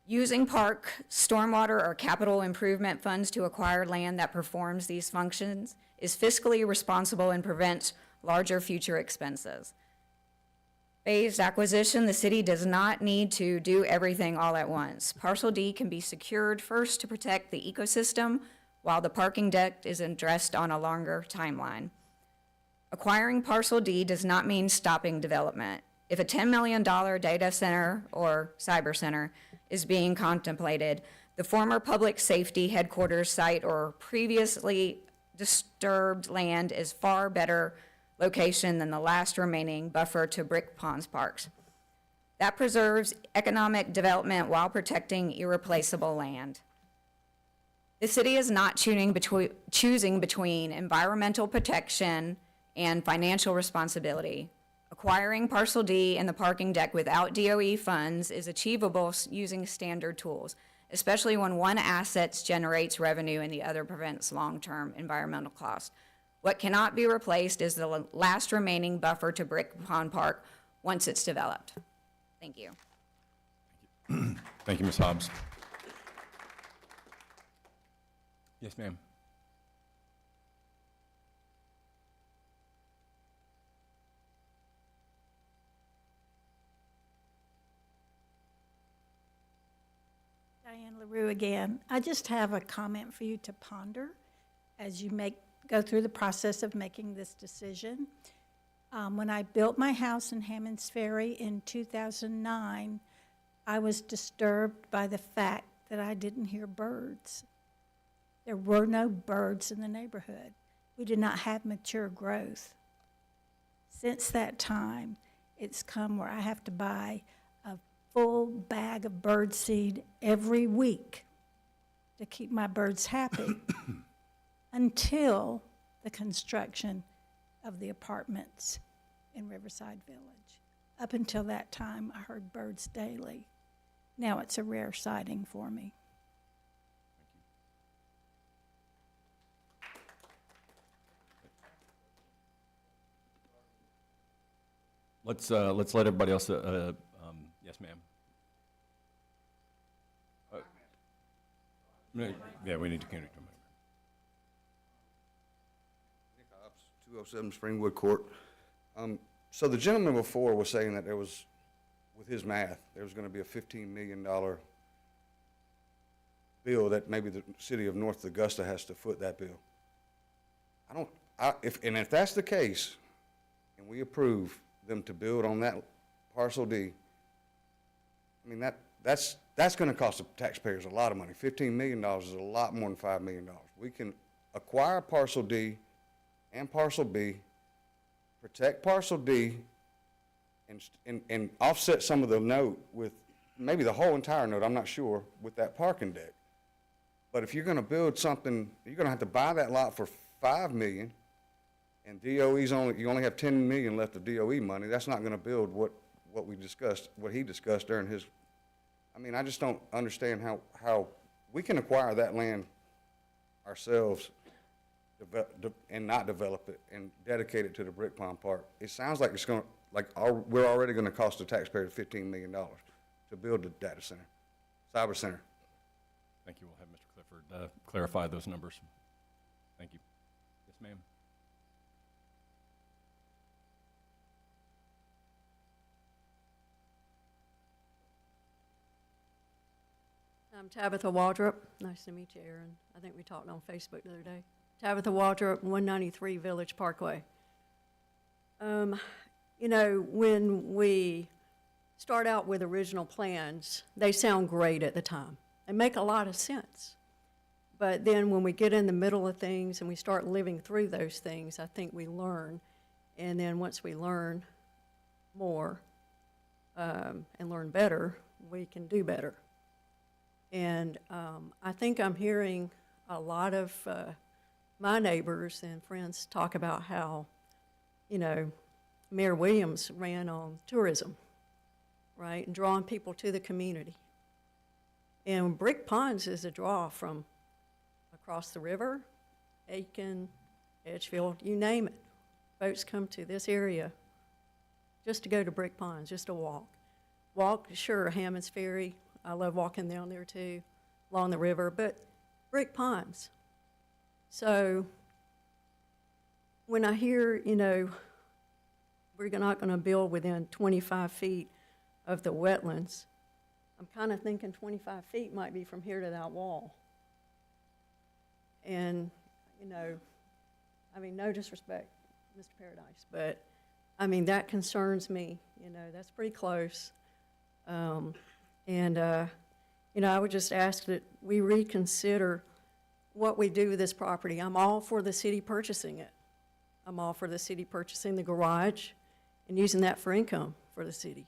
Using park, stormwater, or capital improvement funds to acquire land that performs these functions is fiscally responsible and prevents larger future expenses. Phased acquisition, the city does not need to do everything all at once. Parcel D can be secured first to protect the ecosystem, while the parking deck is addressed on a longer timeline. Acquiring Parcel D does not mean stopping development. If a $10 million data center or cyber center is being contemplated, the former public safety headquarters site or previously disturbed land is far better location than the last remaining buffer to Brick Ponds Parks. That preserves economic development while protecting irreplaceable land. The city is not choosing between environmental protection and financial responsibility. Acquiring Parcel D and the parking deck without DOE funds is achievable using standard tools, especially when one asset generates revenue and the other prevents long-term environmental costs. What cannot be replaced is the last remaining buffer to Brick Pond Park once it's developed. Thank you. Thank you, Ms. Hobbs. Yes, ma'am. Diane LaRue again. I just have a comment for you to ponder as you go through the process of making this decision. When I built my house in Hammond's Ferry in 2009, I was disturbed by the fact that I didn't hear birds. There were no birds in the neighborhood. We did not have mature growth. Since that time, it's come where I have to buy a full bag of bird seed every week to keep my birds happy until the construction of the apartments in Riverside Village. Up until that time, I heard birds daily. Now it's a rare sighting for me. Let's let everybody else, yes, ma'am. Yeah, we need to communicate. Nick Hobbs, 207 Springwood Court. So the gentleman before was saying that there was, with his math, there was going to be a $15 million bill that maybe the city of North Augusta has to foot that bill. If that's the case, and we approve them to build on that Parcel D, I mean, that's going to cost the taxpayers a lot of money. $15 million is a lot more than $5 million. We can acquire Parcel D and Parcel B, protect Parcel D, and offset some of the note with, maybe the whole entire note, I'm not sure, with that parking deck. But if you're going to build something, you're going to have to buy that lot for $5 million, and DOE's you only have $10 million left of DOE money. That's not going to build what we discussed, what he discussed during his. I mean, I just don't understand how we can acquire that land ourselves and not develop it and dedicate it to the Brick Pond Park. It sounds like it's going to, we're already going to cost the taxpayers $15 million to build the data center, cyber center. Thank you. We'll have Mr. Clifford clarify those numbers. Thank you. Yes, ma'am. I'm Tabitha Waldrop. Nice to meet you, Aaron. I think we talked on Facebook the other day. Tabitha Waldrop, 193 Village Parkway. You know, when we start out with original plans, they sound great at the time. They make a lot of sense. But then when we get in the middle of things and we start living through those things, I think we learn. And then once we learn more and learn better, we can do better. And I think I'm hearing a lot of my neighbors and friends talk about how, you know, Mayor Williams ran on tourism, right, and drawing people to the community. And Brick Ponds is a draw from across the river, Aiken, Edgefield, you name it. Boats come to this area just to go to Brick Ponds, just to walk. Walk, sure, Hammond's Ferry, I love walking down there too, along the river, but Brick Ponds. So when I hear, you know, we're not going to build within 25 feet of the wetlands, I'm kind of thinking 25 feet might be from here to that wall. And, you know, I mean, no disrespect, Mr. Paradise, but, I mean, that concerns me. You know, that's pretty close. You know, I would just ask that we reconsider what we do with this property. I'm all for the city purchasing it. I'm all for the city purchasing the garage and using that for income for the city.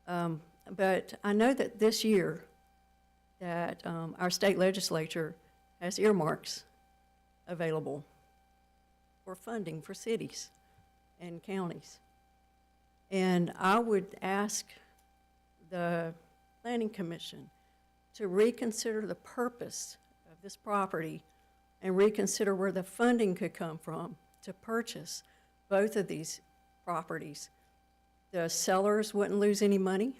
But I know that this year that our state legislature has earmarks available for funding for cities and counties. And I would ask the Planning Commission to reconsider the purpose of this property and reconsider where the funding could come from to purchase both of these properties. The sellers wouldn't lose any money.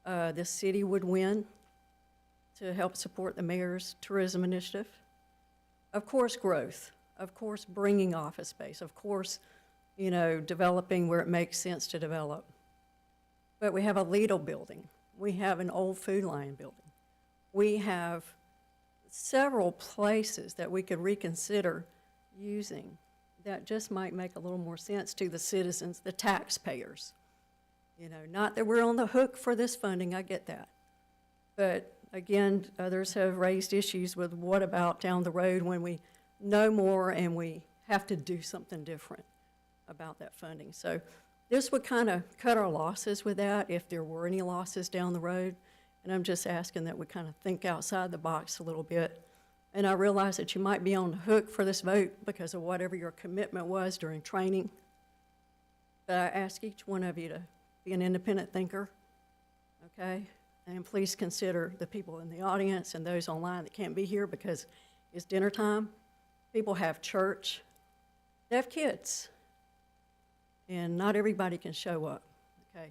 The city would win to help support the mayor's tourism initiative. Of course, growth. Of course, bringing office space. Of course, you know, developing where it makes sense to develop. But we have a Lidl building. We have an old Food Lion building. We have several places that we could reconsider using that just might make a little more sense to the citizens, the taxpayers. You know, not that we're on the hook for this funding, I get that. But again, others have raised issues with what about down the road when we know more and we have to do something different about that funding. So this would kind of cut our losses with that if there were any losses down the road. And I'm just asking that we kind of think outside the box a little bit. And I realize that you might be on the hook for this vote because of whatever your commitment was during training. But I ask each one of you to be an independent thinker, okay? And please consider the people in the audience and those online that can't be here because it's dinner time. People have church. They have kids. And not everybody can show up, okay,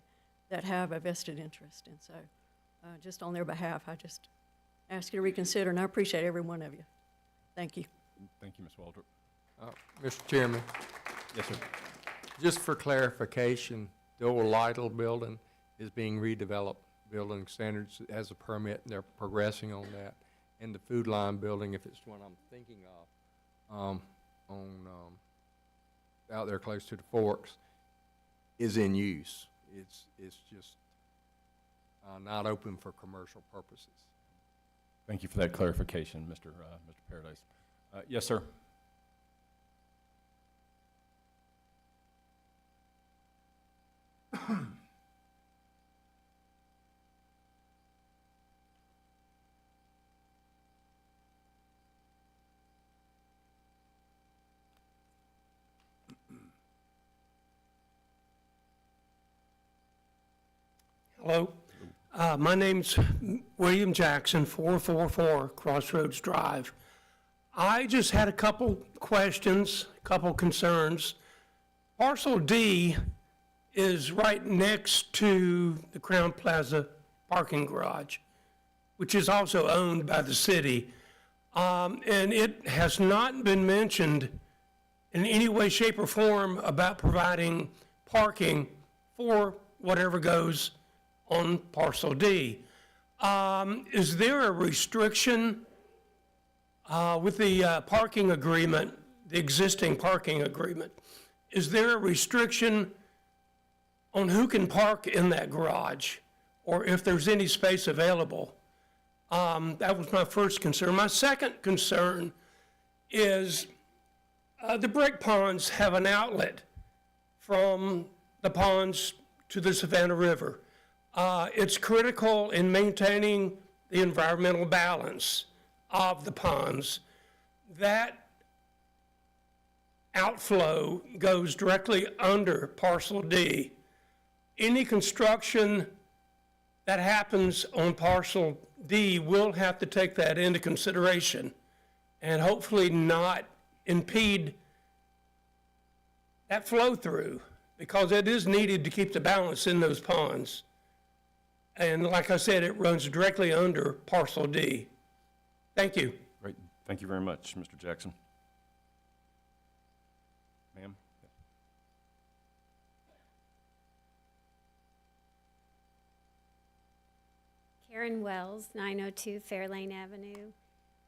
that have a vested interest. And so just on their behalf, I just ask you to reconsider, and I appreciate every one of you. Thank you. Thank you, Ms. Waldrop. Mr. Chairman, Yes, sir. just for clarification, the old Lytle building is being redeveloped. Building standards has a permit, and they're progressing on that. And the Food Line building, if it's the one I'm thinking of, out there close to the Forks, is in use. It's just not open for commercial purposes. Thank you for that clarification, Mr. Paradise. Yes, sir. Hello. My name's William Jackson, 444 Crossroads Drive. I just had a couple questions, a couple concerns. Parcel D is right next to the Crown Plaza parking garage, which is also owned by the city. And it has not been mentioned in any way, shape, or form about providing parking for whatever goes on parcel D. Is there a restriction with the parking agreement, the existing parking agreement? Is there a restriction on who can park in that garage, or if there's any space available? That was my first concern. My second concern is the brick ponds have an outlet from the ponds to the Savannah River. It's critical in maintaining the environmental balance of the ponds. That outflow goes directly under parcel D. Any construction that happens on parcel D will have to take that into consideration and hopefully not impede that flow through, because it is needed to keep the balance in those ponds. And like I said, it runs directly under parcel D. Thank you. Great. Thank you very much, Mr. Jackson. Ma'am? Karen Wells, 902 Fairlane Avenue.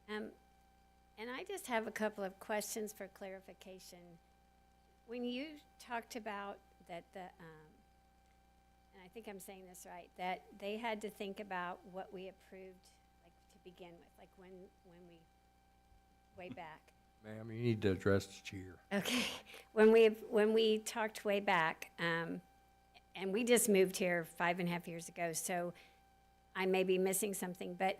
And I just have a couple of questions for clarification. When you talked about that and I think I'm saying this right, that they had to think about what we approved, like, to begin with, like when we, way back. Ma'am, you need to address the chair. Okay, when we talked way back, and we just moved here 5.5 years ago, so I may be missing something, but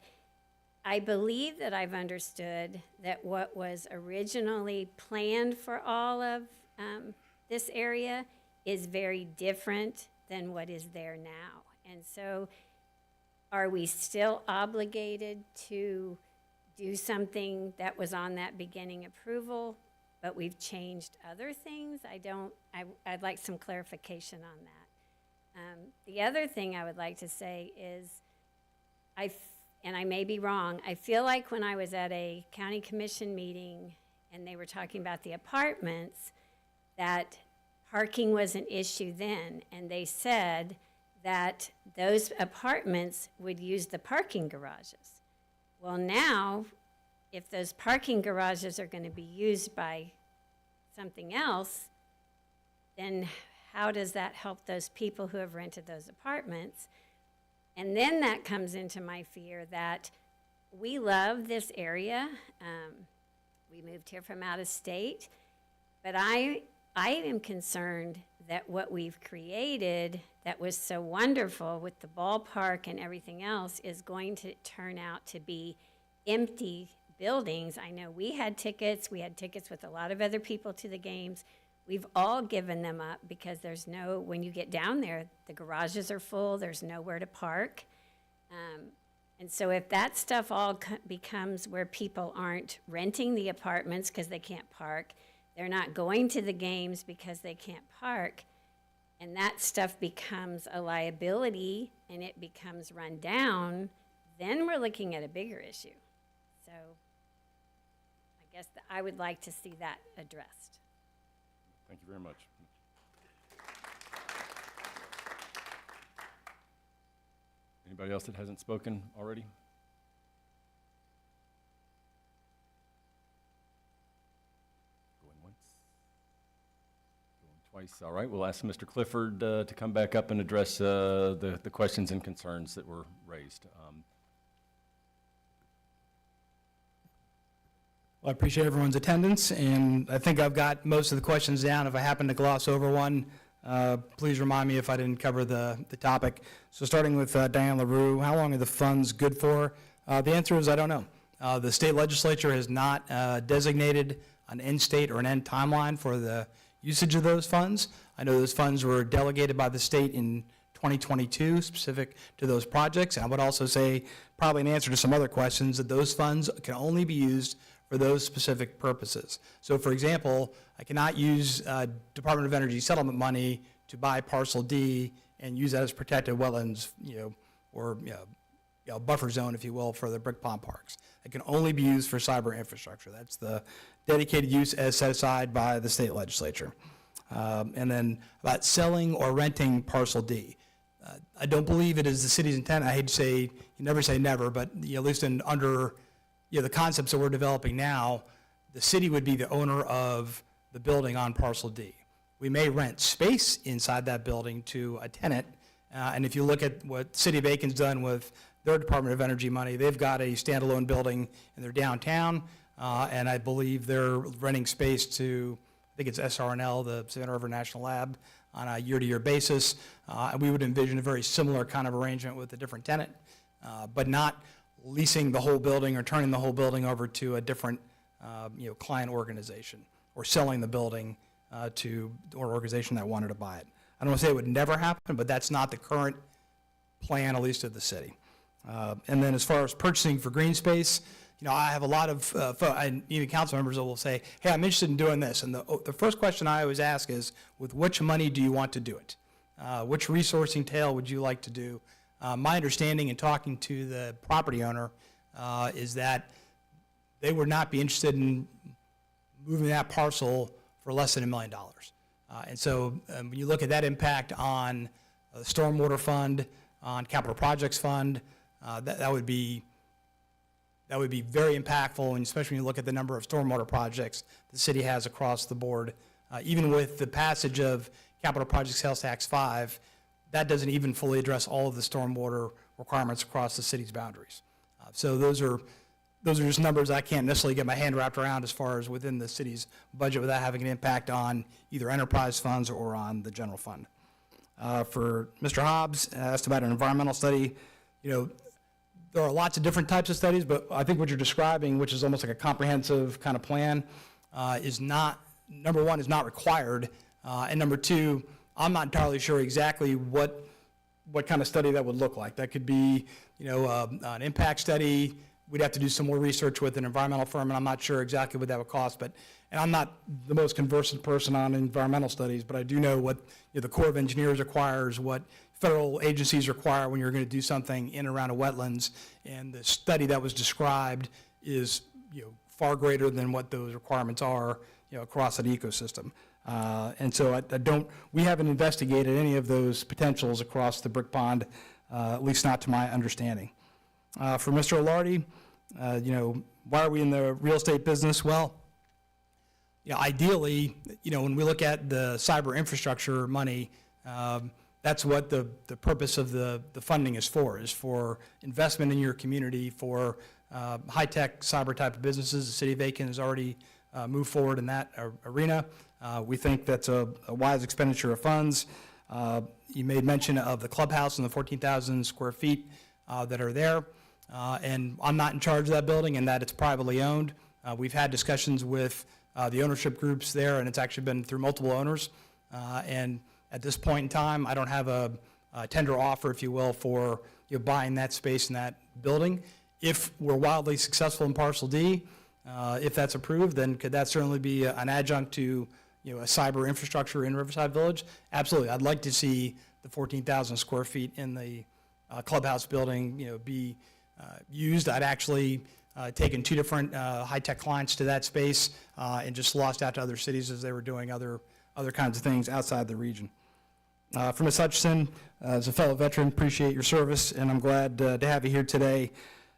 I believe that I've understood that what was originally planned for all of this area is very different than what is there now. And so are we still obligated to do something that was on that beginning approval, but we've changed other things? I'd like some clarification on that. The other thing I would like to say is, and I may be wrong, I feel like when I was at a county commission meeting and they were talking about the apartments, that parking was an issue then, and they said that those apartments would use the parking garages. Well, now, if those parking garages are going to be used by something else, then how does that help those people who have rented those apartments? And then that comes into my fear that we love this area. We moved here from out of state, but I am concerned that what we've created that was so wonderful with the ballpark and everything else is going to turn out to be empty buildings. I know we had tickets with a lot of other people to the games. We've all given them up because when you get down there, the garages are full, there's nowhere to park. And so if that stuff all becomes where people aren't renting the apartments because they can't park, they're not going to the games because they can't park, and that stuff becomes a liability and it becomes run down, then we're looking at a bigger issue. So I guess I would like to see that addressed. Thank you very much. Anybody else that hasn't spoken already? Going once? Going twice? All right, we'll ask Mr. Clifford to come back up and address the questions and concerns that were raised. Well, I appreciate everyone's attendance, and I think I've got most of the questions down. If I happen to gloss over one, please remind me if I didn't cover the topic. So starting with Diane LaRue, how long are the funds good for? The answer is I don't know. The state legislature has not designated an end state or an end timeline for the usage of those funds. I know those funds were delegated by the state in 2022, specific to those projects. And I would also say, probably in answer to some other questions, that those funds can only be used for those specific purposes. So for example, I cannot use Department of Energy settlement money to buy parcel D and use that as protected wetlands, or buffer zone, if you will, for the brick pond parks. It can only be used for cyber infrastructure. That's the dedicated use as set aside by the state legislature. And then about selling or renting parcel D. I don't believe it is the city's intent. I hate to say, you never say never, but at least under the concepts that we're developing now, the city would be the owner of the building on parcel D. We may rent space inside that building to a tenant, and if you look at what City of Aiken's done with their Department of Energy money, they've got a standalone building in their downtown, and I believe they're renting space to, I think it's SRNL, the Savannah River National Lab, on a year-to-year basis. And we would envision a very similar kind of arrangement with a different tenant, but not leasing the whole building or turning the whole building over to a different client organization, or selling the building to an organization that wanted to buy it. I don't want to say it would never happen, but that's not the current plan, at least of the city. And then as far as purchasing for green space, I have a lot of, and even council members that will say, hey, I'm interested in doing this. And the first question I always ask is, with which money do you want to do it? Which resourcing tail would you like to do? My understanding in talking to the property owner is that they would not be interested in moving that parcel for less than $1 million. And so when you look at that impact on the Stormwater Fund, on Capital Projects Fund, that would be very impactful, and especially when you look at the number of stormwater projects the city has across the board. Even with the passage of Capital Projects Sales Tax 5, that doesn't even fully address all of the stormwater requirements across the city's boundaries. So those are just numbers I can't necessarily get my hand wrapped around as far as within the city's budget without having an impact on either enterprise funds or on the general fund. For Mr. Hobbs, asked about an environmental study. There are lots of different types of studies, but I think what you're describing, which is almost like a comprehensive kind of plan, is not, number one, is not required, and number two, I'm not entirely sure exactly what kind of study that would look like. That could be, an impact study. We'd have to do some more research with an environmental firm, and I'm not sure exactly what that would cost. And I'm not the most conversant person on environmental studies, but I do know what the Corps of Engineers requires, what federal agencies require when you're going to do something in and around a wetlands. And the study that was described is far greater than what those requirements are across an ecosystem. And so we haven't investigated any of those potentials across the Brick Pond, at least not to my understanding. For Mr. Alardi, why are we in the real estate business? Well, ideally, when we look at the cyber infrastructure money, that's what the purpose of the funding is for investment in your community, for high-tech cyber type of businesses. The City of Aiken has already moved forward in that arena. We think that's a wise expenditure of funds. You made mention of the clubhouse and the 14,000 square feet that are there. And I'm not in charge of that building and that it's privately owned. We've had discussions with the ownership groups there, and it's actually been through multiple owners. And at this point in time, I don't have a tender offer, if you will, for buying that space in that building. If we're wildly successful in Parcel D, if that's approved, then could that certainly be an adjunct to a cyber infrastructure in Riverside Village? Absolutely. I'd like to see the 14,000 square feet in the clubhouse building be used. I'd actually taken two different high-tech clients to that space and just lost out to other cities as they were doing other kinds of things outside the region. For Ms. Hutchison, as a fellow veteran, appreciate your service, and I'm glad to have you here today.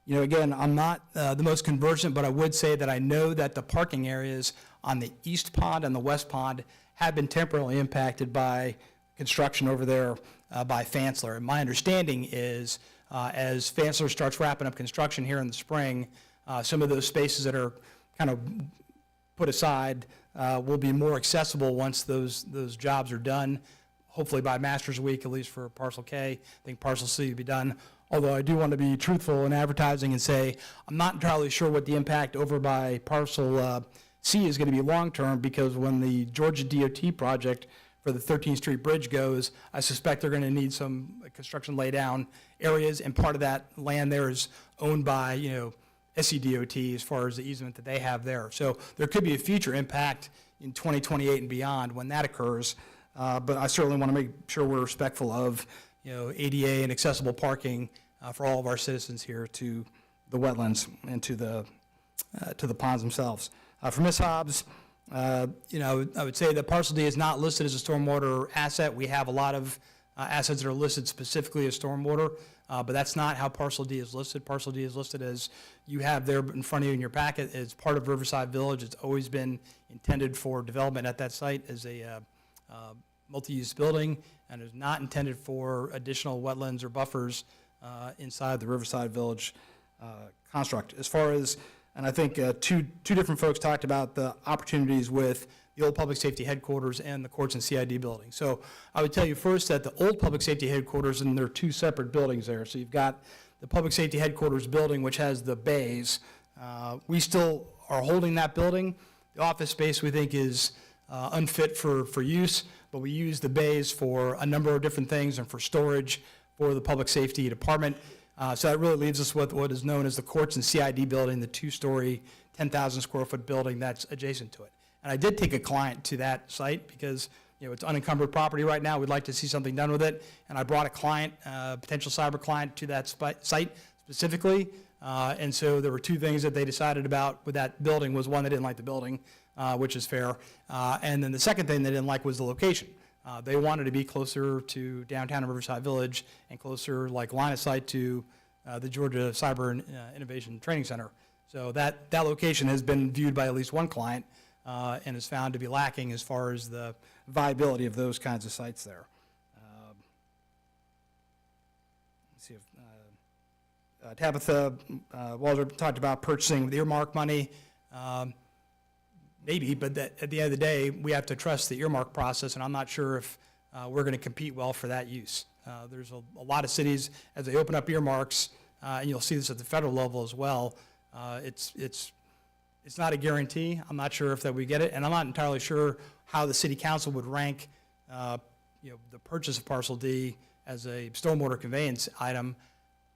Again, I'm not the most conversant, but I would say that I know that the parking areas on the east pond and the west pond have been temporarily impacted by construction over there by Fansler. And my understanding is as Fansler starts wrapping up construction here in the spring, some of those spaces that are kind of put aside will be more accessible once those jobs are done, hopefully by Masters Week, at least for Parcel K. I think Parcel C will be done. Although I do want to be truthful in advertising and say I'm not entirely sure what the impact over by Parcel C is going to be long-term, because when the Georgia DOT project for the 13th Street Bridge goes, I suspect they're going to need some construction laydown areas, and part of that land there is owned by, SCDOT as far as the easement that they have there. So there could be a future impact in 2028 and beyond when that occurs, but I certainly want to make sure we're respectful of ADA and accessible parking for all of our citizens here to the wetlands and to the ponds themselves. For Ms. Hobbs, I would say that Parcel D is not listed as a stormwater asset. We have a lot of assets that are listed specifically as stormwater, but that's not how Parcel D is listed. Parcel D is listed as you have there in front of you in your packet. It's part of Riverside Village. It's always been intended for development at that site as a multi-use building, and is not intended for additional wetlands or buffers inside the Riverside Village construct. As far as, and I think two different folks talked about the opportunities with the old public safety headquarters and the courts and CID building. So I would tell you first that the old public safety headquarters, and there are two separate buildings there. So you've got the public safety headquarters building, which has the bays. We still are holding that building. The office space we think is unfit for use, but we use the bays for a number of different things and for storage for the public safety department. So that really leaves us with what is known as the courts and CID building, the two-story, 10,000 square foot building that's adjacent to it. And I did take a client to that site because, it's unencumbered property right now. We'd like to see something done with it. And I brought a client, potential cyber client, to that site specifically. And so there were two things that they decided about with that building. Was one, they didn't like the building, which is fair. And then the second thing they didn't like was the location. They wanted to be closer to downtown and Riverside Village and closer, like line of sight, to the Georgia Cyber Innovation Training Center. So that location has been viewed by at least one client and is found to be lacking as far as the viability of those kinds of sites there. Let's see if Tabitha Walter talked about purchasing with earmark money. Maybe, but at the end of the day, we have to trust the earmark process, and I'm not sure if we're going to compete well for that use. There's a lot of cities, as they open up earmarks, and you'll see this at the federal level as well, it's not a guarantee. I'm not sure if that we get it, and I'm not entirely sure how the city council would rank the purchase of Parcel D as a stormwater conveyance item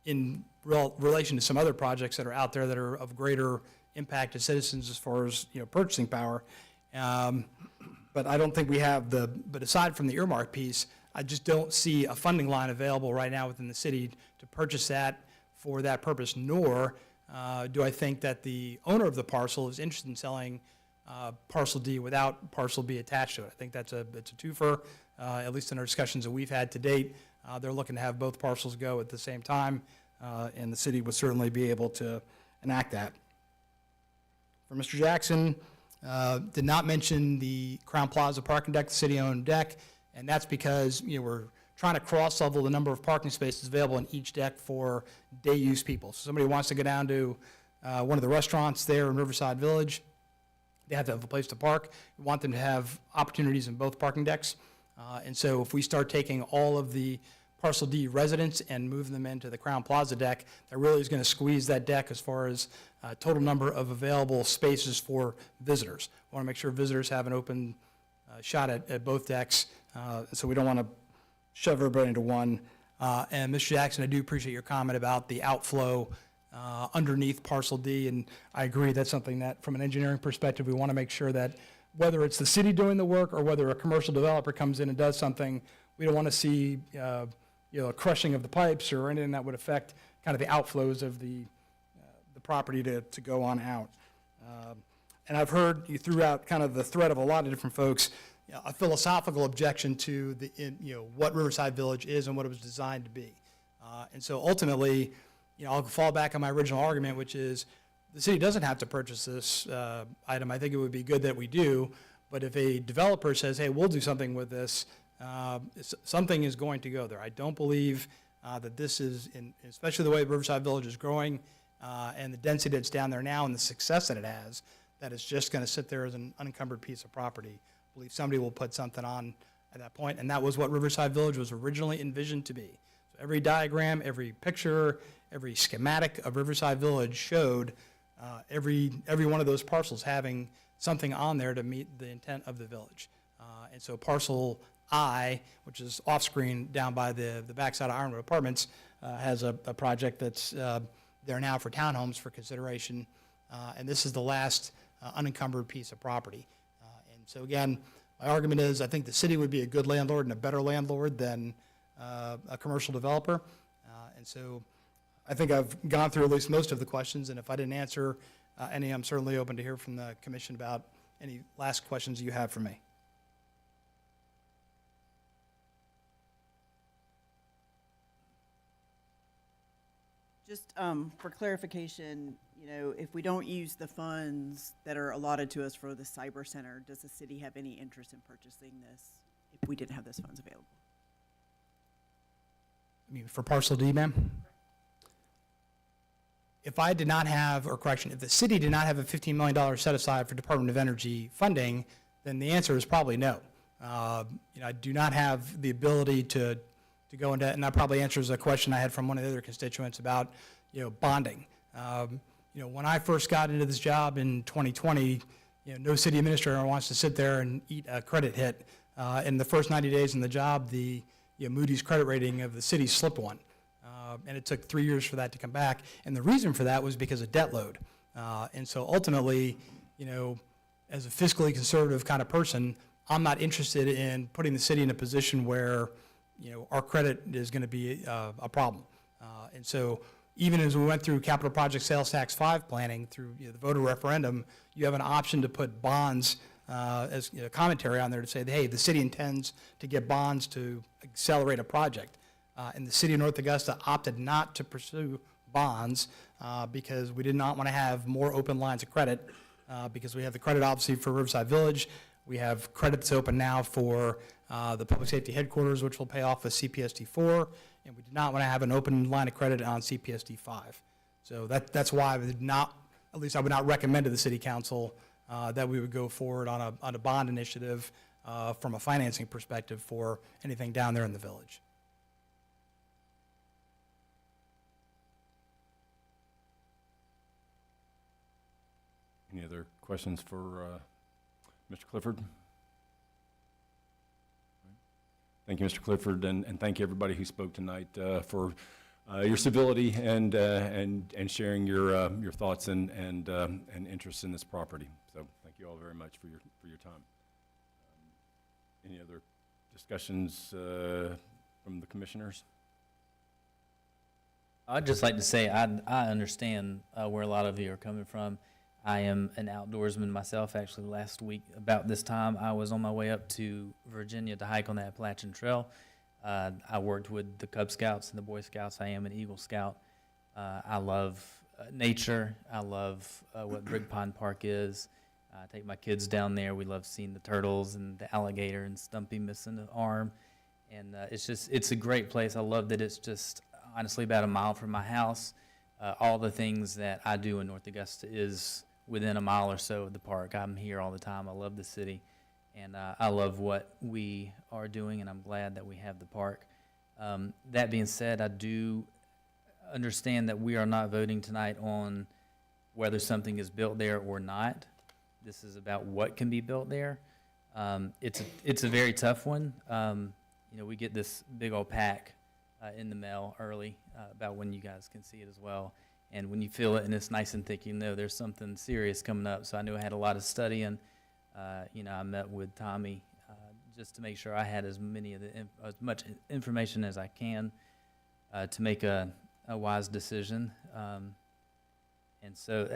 in relation to some other projects that are out there that are of greater impact to citizens as far as purchasing power. But I don't think we have but aside from the earmark piece, I just don't see a funding line available right now within the city to purchase that for that purpose, nor do I think that the owner of the parcel is interested in selling Parcel D without Parcel B attached to it. I think that's a twofer, at least in our discussions that we've had to date. They're looking to have both parcels go at the same time, and the city would certainly be able to enact that. For Mr. Jackson, did not mention the Crown Plaza parking deck, the city-owned deck, and that's because we're trying to cross-level the number of parking spaces available on each deck for day-use people. So somebody wants to go down to one of the restaurants there in Riverside Village, they have to have a place to park. We want them to have opportunities in both parking decks. And so if we start taking all of the Parcel D residents and move them into the Crown Plaza deck, that really is going to squeeze that deck as far as total number of available spaces for visitors. We want to make sure visitors have an open shot at both decks, so we don't want to shove everybody into one. And Mr. Jackson, I do appreciate your comment about the outflow underneath Parcel D, and I agree that's something that, from an engineering perspective, we want to make sure that whether it's the city doing the work or whether a commercial developer comes in and does something, we don't want to see a crushing of the pipes or anything that would affect kind of the outflows of the property to go on out. And I've heard you threw out kind of the threat of a lot of different folks, a philosophical objection to what Riverside Village is and what it was designed to be. And so ultimately, I'll fall back on my original argument, which is the city doesn't have to purchase this item. I think it would be good that we do, but if a developer says, hey, we'll do something with this, something is going to go there. I don't believe that this is, especially the way Riverside Village is growing and the density that's down there now and the success that it has, that it's just going to sit there as an unencumbered piece of property. I believe somebody will put something on at that point, and that was what Riverside Village was originally envisioned to be. So every diagram, every picture, every schematic of Riverside Village showed every one of those parcels having something on there to meet the intent of the village. And so parcel I, which is off-screen down by the backside of Ironwood Apartments, has a project that's there now for townhomes for consideration. And this is the last unencumbered piece of property. And so again, my argument is I think the city would be a good landlord and a better landlord than a commercial developer. And so I think I've gone through at least most of the questions, and if I didn't answer any, I'm certainly open to hear from the commission about any last questions you have for me. Just for clarification, you know, if we don't use the funds that are allotted to us for the cyber center, does the city have any interest in purchasing this if we didn't have those funds available? I mean, for parcel D, ma'am? If I did not have, or correction, if the city did not have a $15 million set aside for Department of Energy funding, then the answer is probably no. You know, I do not have the ability to go into, and that probably answers a question I had from one of the other constituents about, you know, bonding. You know, when I first got into this job in 2020, you know, no city administrator wants to sit there and eat a credit hit. In the first 90 days in the job, the Moody's credit rating of the city slipped one. And it took 3 years for that to come back. And the reason for that was because of debt load. And so ultimately, you know, as a fiscally conservative kind of person, I'm not interested in putting the city in a position where, you know, our credit is going to be a problem. And so even as we went through capital project sales tax 5 planning through, you know, the voter referendum, you have an option to put bonds as, you know, commentary on there to say, hey, the city intends to get bonds to accelerate a project. And the city of North Augusta opted not to pursue bonds because we did not want to have more open lines of credit because we have the credit obviously for Riverside Village. We have credit that's open now for the public safety headquarters, which will pay off with CPSD 4, and we did not want to have an open line of credit on CPSD 5. So that's why I would not, at least I would not recommend to the city council that we would go forward on a bond initiative from a financing perspective for anything down there in the village. Any other questions for Mr. Clifford? Thank you, Mr. Clifford, and thank you everybody who spoke tonight for your civility and sharing your thoughts and interests in this property. So thank you all very much for your time. Any other discussions from the commissioners? I'd just like to say I understand where a lot of you are coming from. I am an outdoorsman myself. Actually, last week about this time, I was on my way up to Virginia to hike on the Appalachian Trail. I worked with the Cub Scouts and the Boy Scouts. I am an Eagle Scout. I love nature. I love what Brig Pond Park is. I take my kids down there. We love seeing the turtles and the alligator and Stumpy missing an arm. And it's a great place. I love that it's just honestly about a mile from my house. All the things that I do in North Augusta is within a mile or so of the park. I'm here all the time. I love the city, and I love what we are doing, and I'm glad that we have the park. That being said, I do understand that we are not voting tonight on whether something is built there or not. This is about what can be built there. It's a very tough one. You know, we get this big old pack in the mail early about when you guys can see it as well. And when you feel it and it's nice and thick, you know there's something serious coming up. So I knew I had a lot of studying. You know, I met with Tommy just to make sure I had as much information as I can to make a wise decision. And so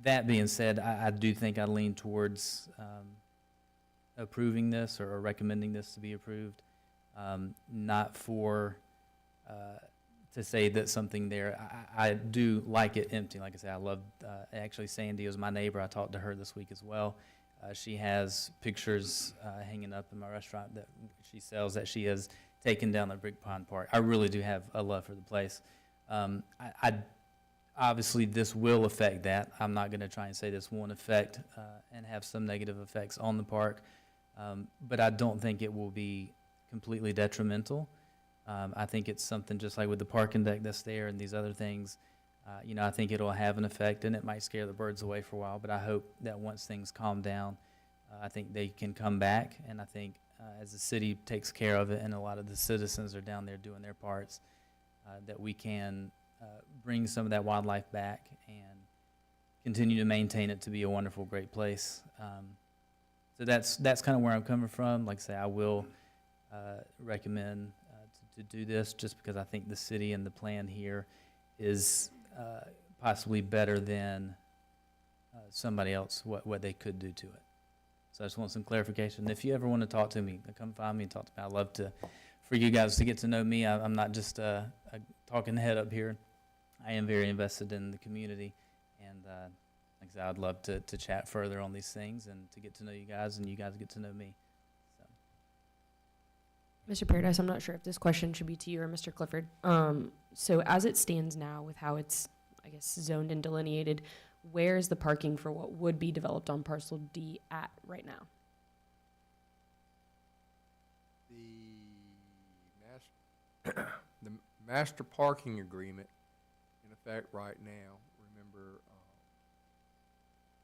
that being said, I do think I lean towards approving this or recommending this to be approved, not for to say that something there. I do like it empty. Like I said, I love, actually Sandy was my neighbor. I talked to her this week as well. She has pictures hanging up in my restaurant that she sells that she has taken down at Brig Pond Park. I really do have a love for the place. Obviously this will affect that. I'm not going to try and say this won't affect and have some negative effects on the park, but I don't think it will be completely detrimental. I think it's something just like with the parking deck that's there and these other things. You know, I think it'll have an effect, and it might scare the birds away for a while, but I hope that once things calm down, I think they can come back, and I think as the city takes care of it and a lot of the citizens are down there doing their parts, that we can bring some of that wildlife back and continue to maintain it to be a wonderful, great place. So that's kind of where I'm coming from. Like I say, I will recommend to do this just because I think the city and the plan here is possibly better than somebody else, what they could do to it. So I just want some clarification. If you ever want to talk to me, come find me and talk to me. I'd love for you guys to get to know me. I'm not just a talking head up here. I am very invested in the community, and like I said, I'd love to chat further on these things and to get to know you guys, and you guys get to know me. So. Mr. Paradise, I'm not sure if this question should be to you or Mr. Clifford. So as it stands now with how it's, I guess, zoned and delineated, where is the parking for what would be developed on parcel D at right now? The master parking agreement in effect right now,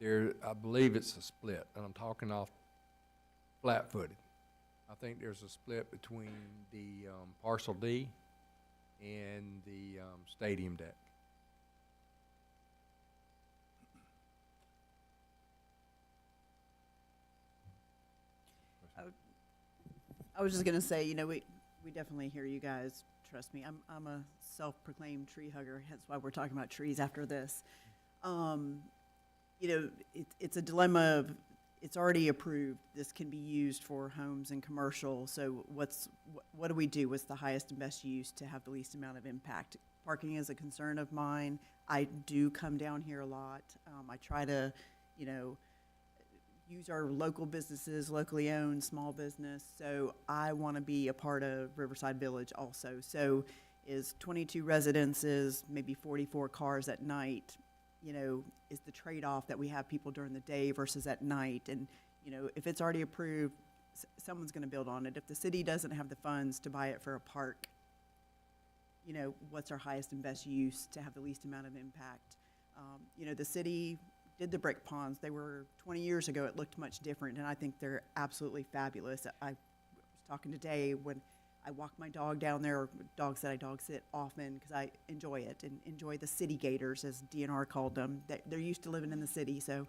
remember, I believe it's a split, and I'm talking off flat-footed. I think there's a split between the parcel D and the stadium deck. I was just gonna say, we definitely hear you guys. Trust me, I'm a self-proclaimed tree hugger. Hence why we're talking about trees after this. It's a dilemma of, it's already approved. This can be used for homes and commercial. So what do we do? What's the highest and best use to have the least amount of impact? Parking is a concern of mine. I do come down here a lot. I try to, use our local businesses, locally owned, small business. So I want to be a part of Riverside Village also. So is 22 residences, maybe 44 cars at night, is the trade-off that we have people during the day versus at night. And, if it's already approved, someone's going to build on it. If the city doesn't have the funds to buy it for a park, what's our highest and best use to have the least amount of impact? The city did the brick ponds. They were 20 years ago. It looked much different, and I think they're absolutely fabulous. I was talking today when I walk my dog down there, or dogs that I dog sit often, because I enjoy it and enjoy the city gators, as DNR called them. They're used to living in the city, so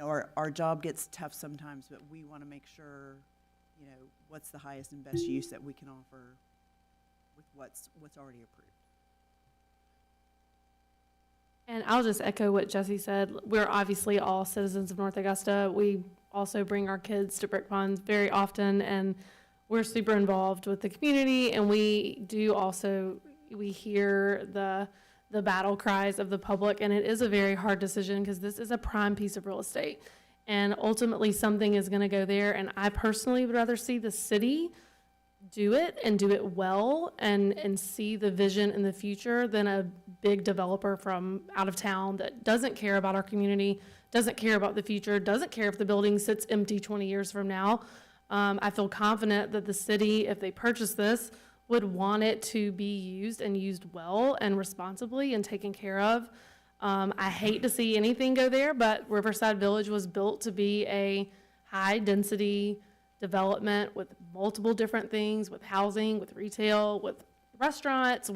our job gets tough sometimes, but we want to make sure what's the highest and best use that we can offer with what's already approved. And I'll just echo what Jesse said. We're obviously all citizens of North Augusta. We also bring our kids to brick ponds very often, and we're super involved with the community. And we hear the battle cries of the public, and it is a very hard decision because this is a prime piece of real estate. And ultimately something is going to go there. And I personally would rather see the city do it and do it well and see the vision in the future than a big developer from out of town that doesn't care about our community, doesn't care about the future, doesn't care if the building sits empty 20 years from now. I feel confident that the city, if they purchase this, would want it to be used and used well and responsibly and taken care of. I hate to see anything go there, but Riverside Village was built to be a high-density development with multiple different things, with housing, with retail, with restaurants,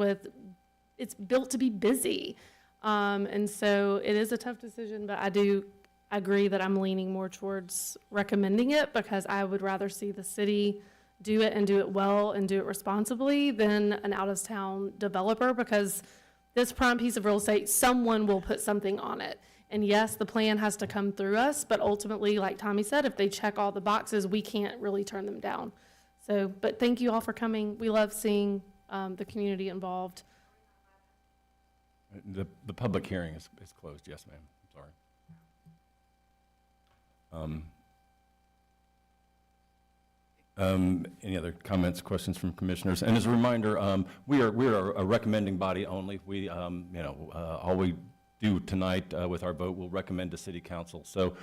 it's built to be busy. And so it is a tough decision, but I do agree that I'm leaning more towards recommending it because I would rather see the city do it and do it well and do it responsibly than an out-of-town developer, because this prime piece of real estate, someone will put something on it. And yes, the plan has to come through us, but ultimately, like Tommy said, if they check all the boxes, we can't really turn them down. So, but thank you all for coming. We love seeing the community involved. The public hearing is closed. Yes, ma'am. Sorry. Any other comments, questions from commissioners? And as a reminder, we are a recommending body only. We, all we do tonight with our vote will recommend to City Council. So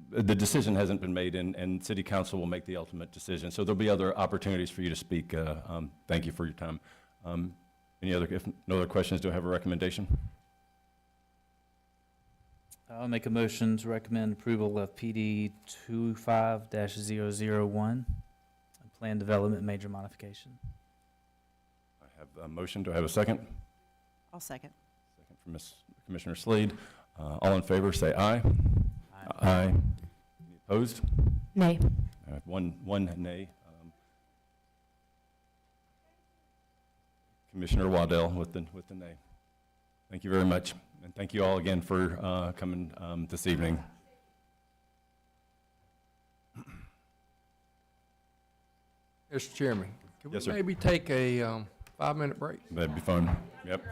the decision hasn't been made, and City Council will make the ultimate decision. So there'll be other opportunities for you to speak. Thank you for your time. If no other questions, do I have a recommendation? I'll make a motion to recommend approval of PD 25-001, Plan Development Major Modification. I have a motion. Do I have a second? I'll second. Second from Commissioner Slade. All in favor, say aye. Aye. Any opposed? Nay. One nay. Commissioner Waddell with the nay. Thank you very much, and thank you all again for coming this evening. Mr. Chairman, Could Yes, we sir. maybe take a 5-minute break? That'd be fun. Yep.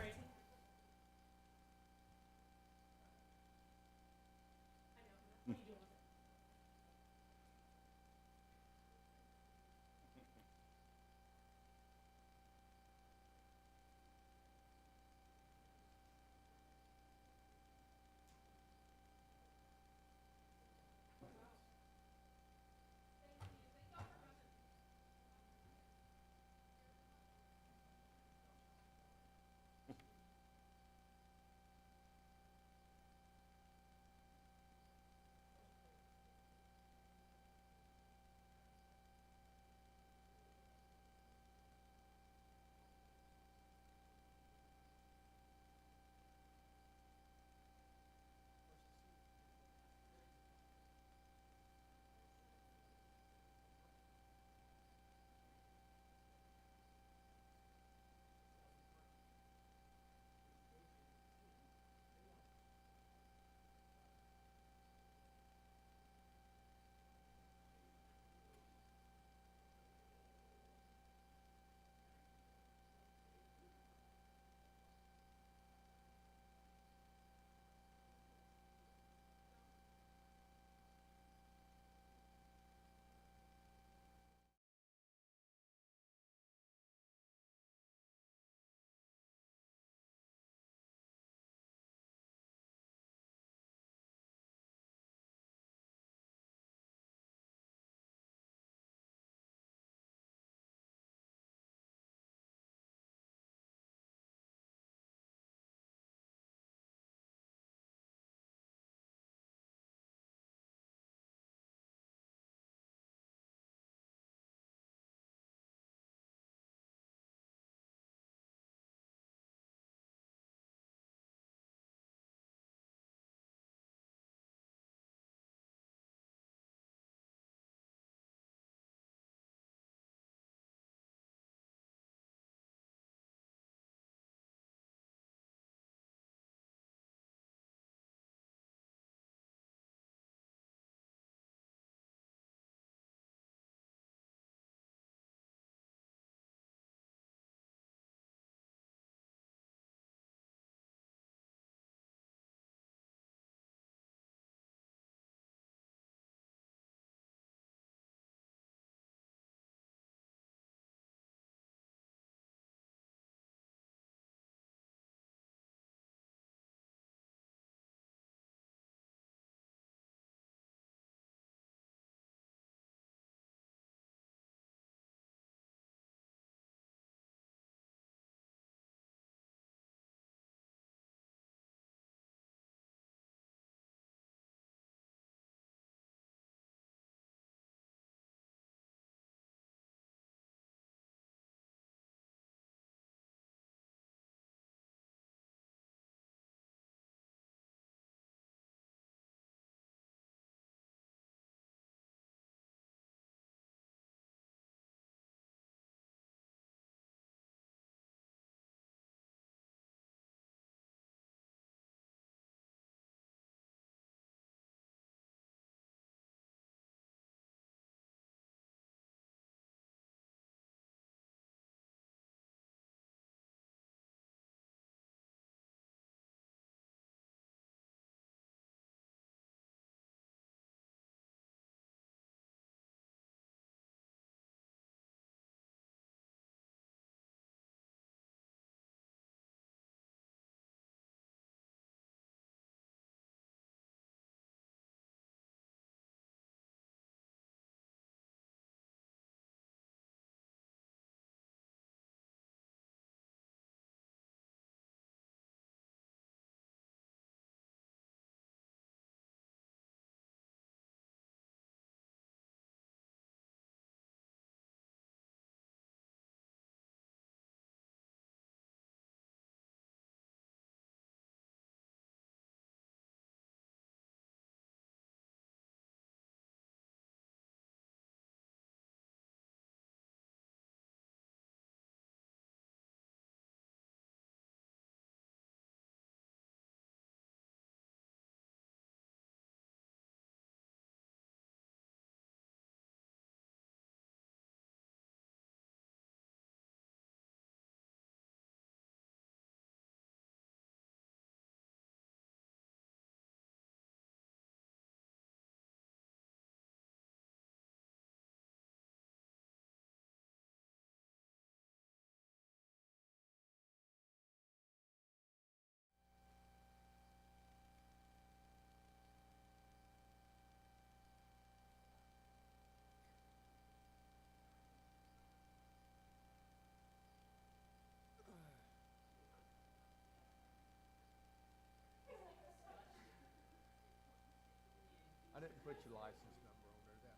didn't put your license number on there.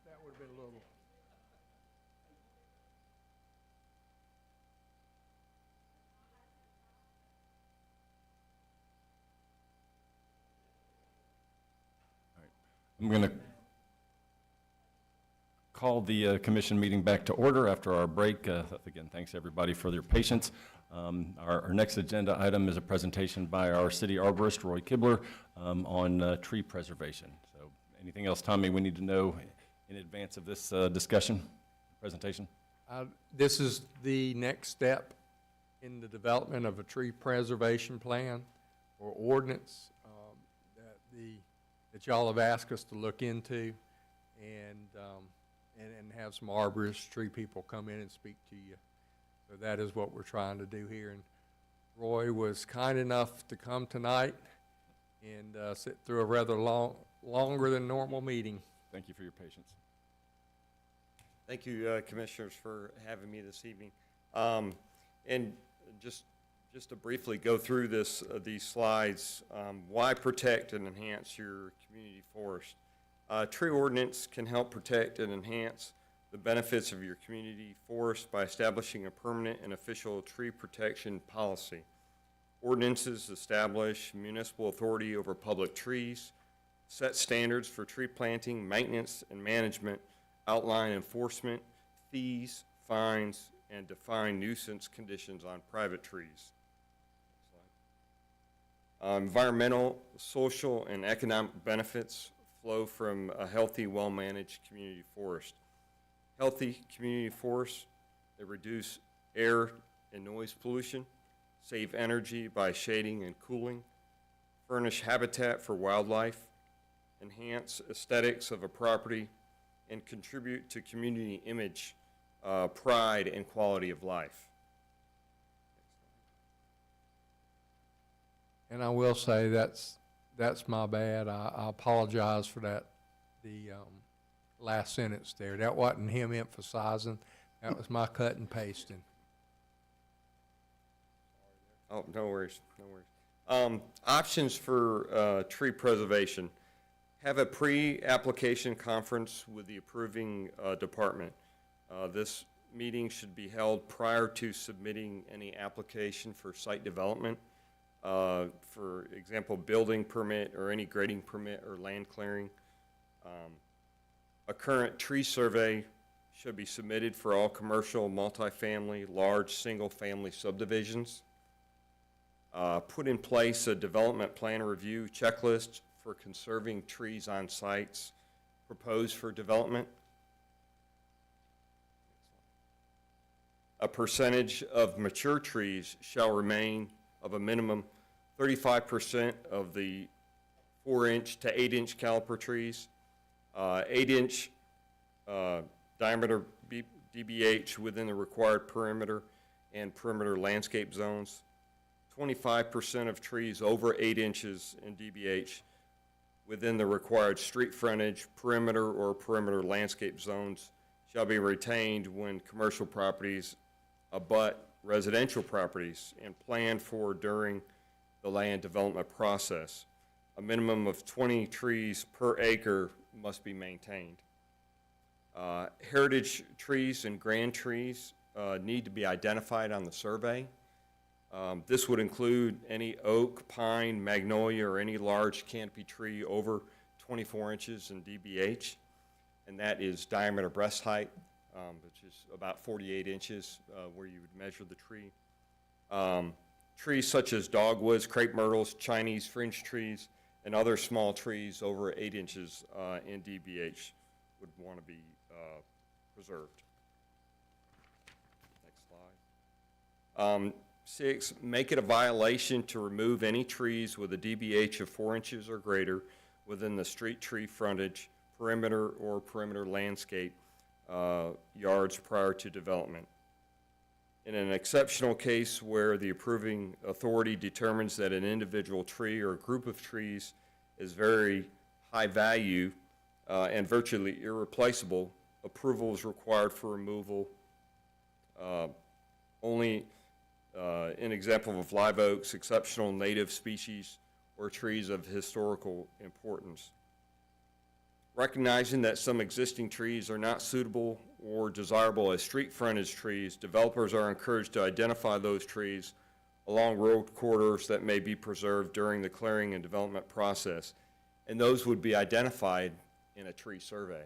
That would have been a little. I'm going to call the commission meeting back to order after our break. Again, thanks everybody for their patience. Our next agenda item is a presentation by our city arborist, Roy Kibler, on tree preservation. So anything else, Tommy, we need to know in advance of this discussion, presentation? This is the next step in the development of a tree preservation plan or ordinance that y'all have asked us to look into, and have some arborist tree people come in and speak to you. So that is what we're trying to do here. And Roy was kind enough to come tonight and sit through a rather longer than normal meeting. Thank you for your patience. Thank you, Commissioners, for having me this evening. And just to briefly go through these slides, why protect and enhance your community forest? Tree ordinance can help protect and enhance the benefits of your community forest by establishing a permanent and official tree protection policy. Ordinances establish municipal authority over public trees, set standards for tree planting, maintenance, and management, outline enforcement, fees, fines, and define nuisance conditions on private trees. Environmental, social, and economic benefits flow from a healthy, well-managed community forest. Healthy community forests, they reduce air and noise pollution, save energy by shading and cooling, furnish habitat for wildlife, enhance aesthetics of a property, and contribute to community image, pride, and quality of life. And I will say that's my bad. I apologize for that, the last sentence there. That wasn't him emphasizing. That was my cut and pasting. Oh, no worries, no worries. Options for tree preservation. Have a pre-application conference with the approving department. This meeting should be held prior to submitting any application for site development. For example, building permit or any grading permit or land clearing. A current tree survey should be submitted for all commercial, multifamily, large, single-family subdivisions. Put in place a development plan review checklist for conserving trees on sites proposed for development. A percentage of mature trees shall remain of a minimum 35% of the 4-inch to 8-inch caliper trees, 8-inch diameter DBH within the required perimeter and perimeter landscape zones, 25% of trees over 8 inches in DBH within the required street frontage, perimeter, or perimeter landscape zones shall be retained when commercial properties abut residential properties and planned for during the land development process. A minimum of 20 trees per acre must be maintained. Heritage trees and grand trees need to be identified on the survey. This would include any oak, pine, magnolia, or any large canopy tree over 24 inches in DBH, and that is diameter breast height, which is about 48 inches where you would measure the tree. Trees such as dogwoods, crepe myrtles, Chinese fringe trees, and other small trees over 8 inches in DBH would want to be preserved. Next slide. 6, make it a violation to remove any trees with a DBH of 4 inches or greater within the street tree frontage, perimeter, or perimeter landscape yards prior to development. In an exceptional case where the approving authority determines that an individual tree or a group of trees is very high value and virtually irreplaceable, approval is required for removal only in example of live oaks, exceptional native species, or trees of historical importance. Recognizing that some existing trees are not suitable or desirable as street frontage trees, developers are encouraged to identify those trees along road corridors that may be preserved during the clearing and development process. And those would be identified in a tree survey.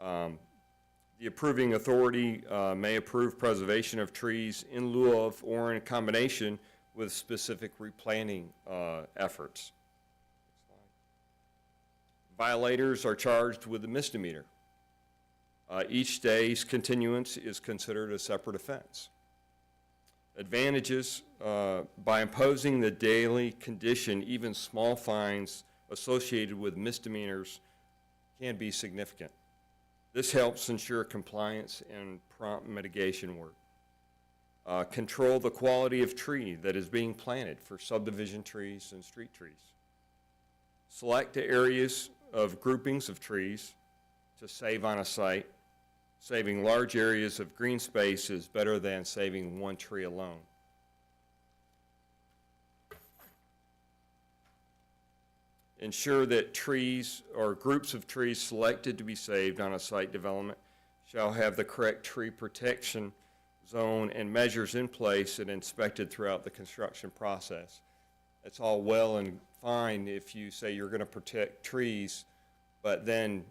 The approving authority may approve preservation of trees in lieu of or in combination with specific replanting efforts. Violators are charged with a misdemeanor. Each day's continuance is considered a separate offense. Advantages, by imposing the daily condition, even small fines associated with misdemeanors can be significant. This helps ensure compliance and prompt mitigation work. Control the quality of tree that is being planted for subdivision trees and street trees. Select areas of groupings of trees to save on a site. Saving large areas of green space is better than saving one tree alone. Ensure that trees or groups of trees selected to be saved on a site development shall have the correct tree protection zone and measures in place and inspected throughout the construction process. It's all well and fine if you say you're going to protect trees, but then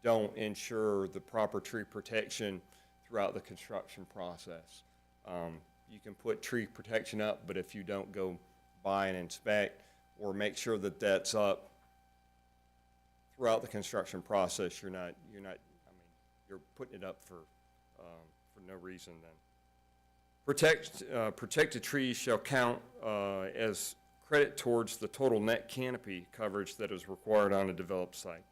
don't ensure the proper tree protection throughout the construction process. You can put tree protection up, but if you don't go by and inspect or make sure that that's up throughout the construction process, you're putting it up for no reason then. Protected trees shall count as credit towards the total net canopy coverage that is required on a developed site.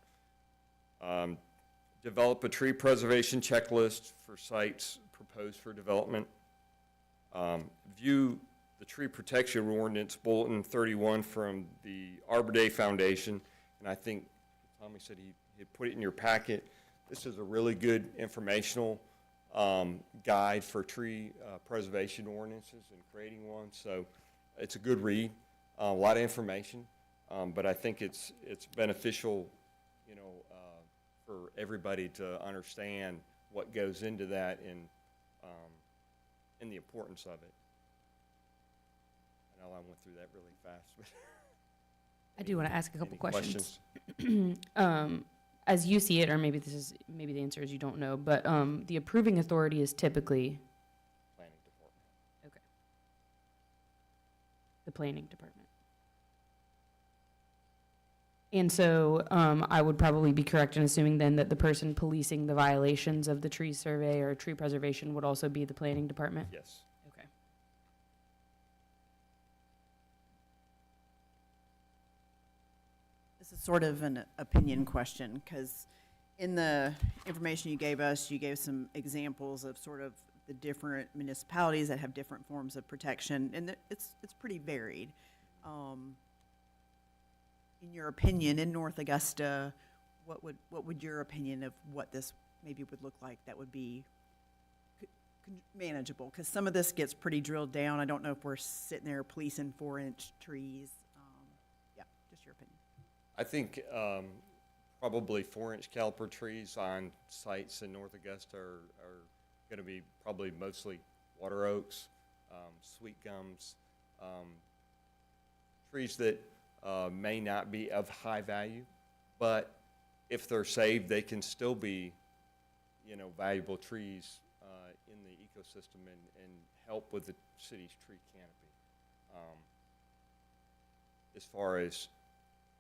Develop a tree preservation checklist for sites proposed for development. View the tree protection ordinance bulletin 31 from the Arbor Day Foundation, and I think Tommy said he put it in your packet. This is a really good informational guide for tree preservation ordinances and creating one, so it's a good read. A lot of information, but I think it's beneficial, for everybody to understand what goes into that and the importance of it. I know I went through that really fast, but I do want to ask a couple any questions. As you see it, or maybe the answer is you don't know, but the approving authority is typically Planning department. okay. The planning department. And so I would probably be correct in assuming then that the person policing the violations of the tree survey or tree preservation would also be the planning department? Yes. Okay. This is sort of an opinion question, because in the information you gave us, you gave some examples of sort of the different municipalities that have different forms of protection, and it's pretty varied. In your opinion, in North Augusta, what would your opinion of what this maybe would look like that would be manageable? Because some of this gets pretty drilled down. I don't know if we're sitting there policing 4-inch trees. Yeah, just your opinion. I think probably 4-inch caliper trees on sites in North Augusta are going to be probably mostly water oaks, sweet gums, trees that may not be of high value, but if they're saved, they can still be, valuable trees in the ecosystem and help with the city's tree canopy. As far as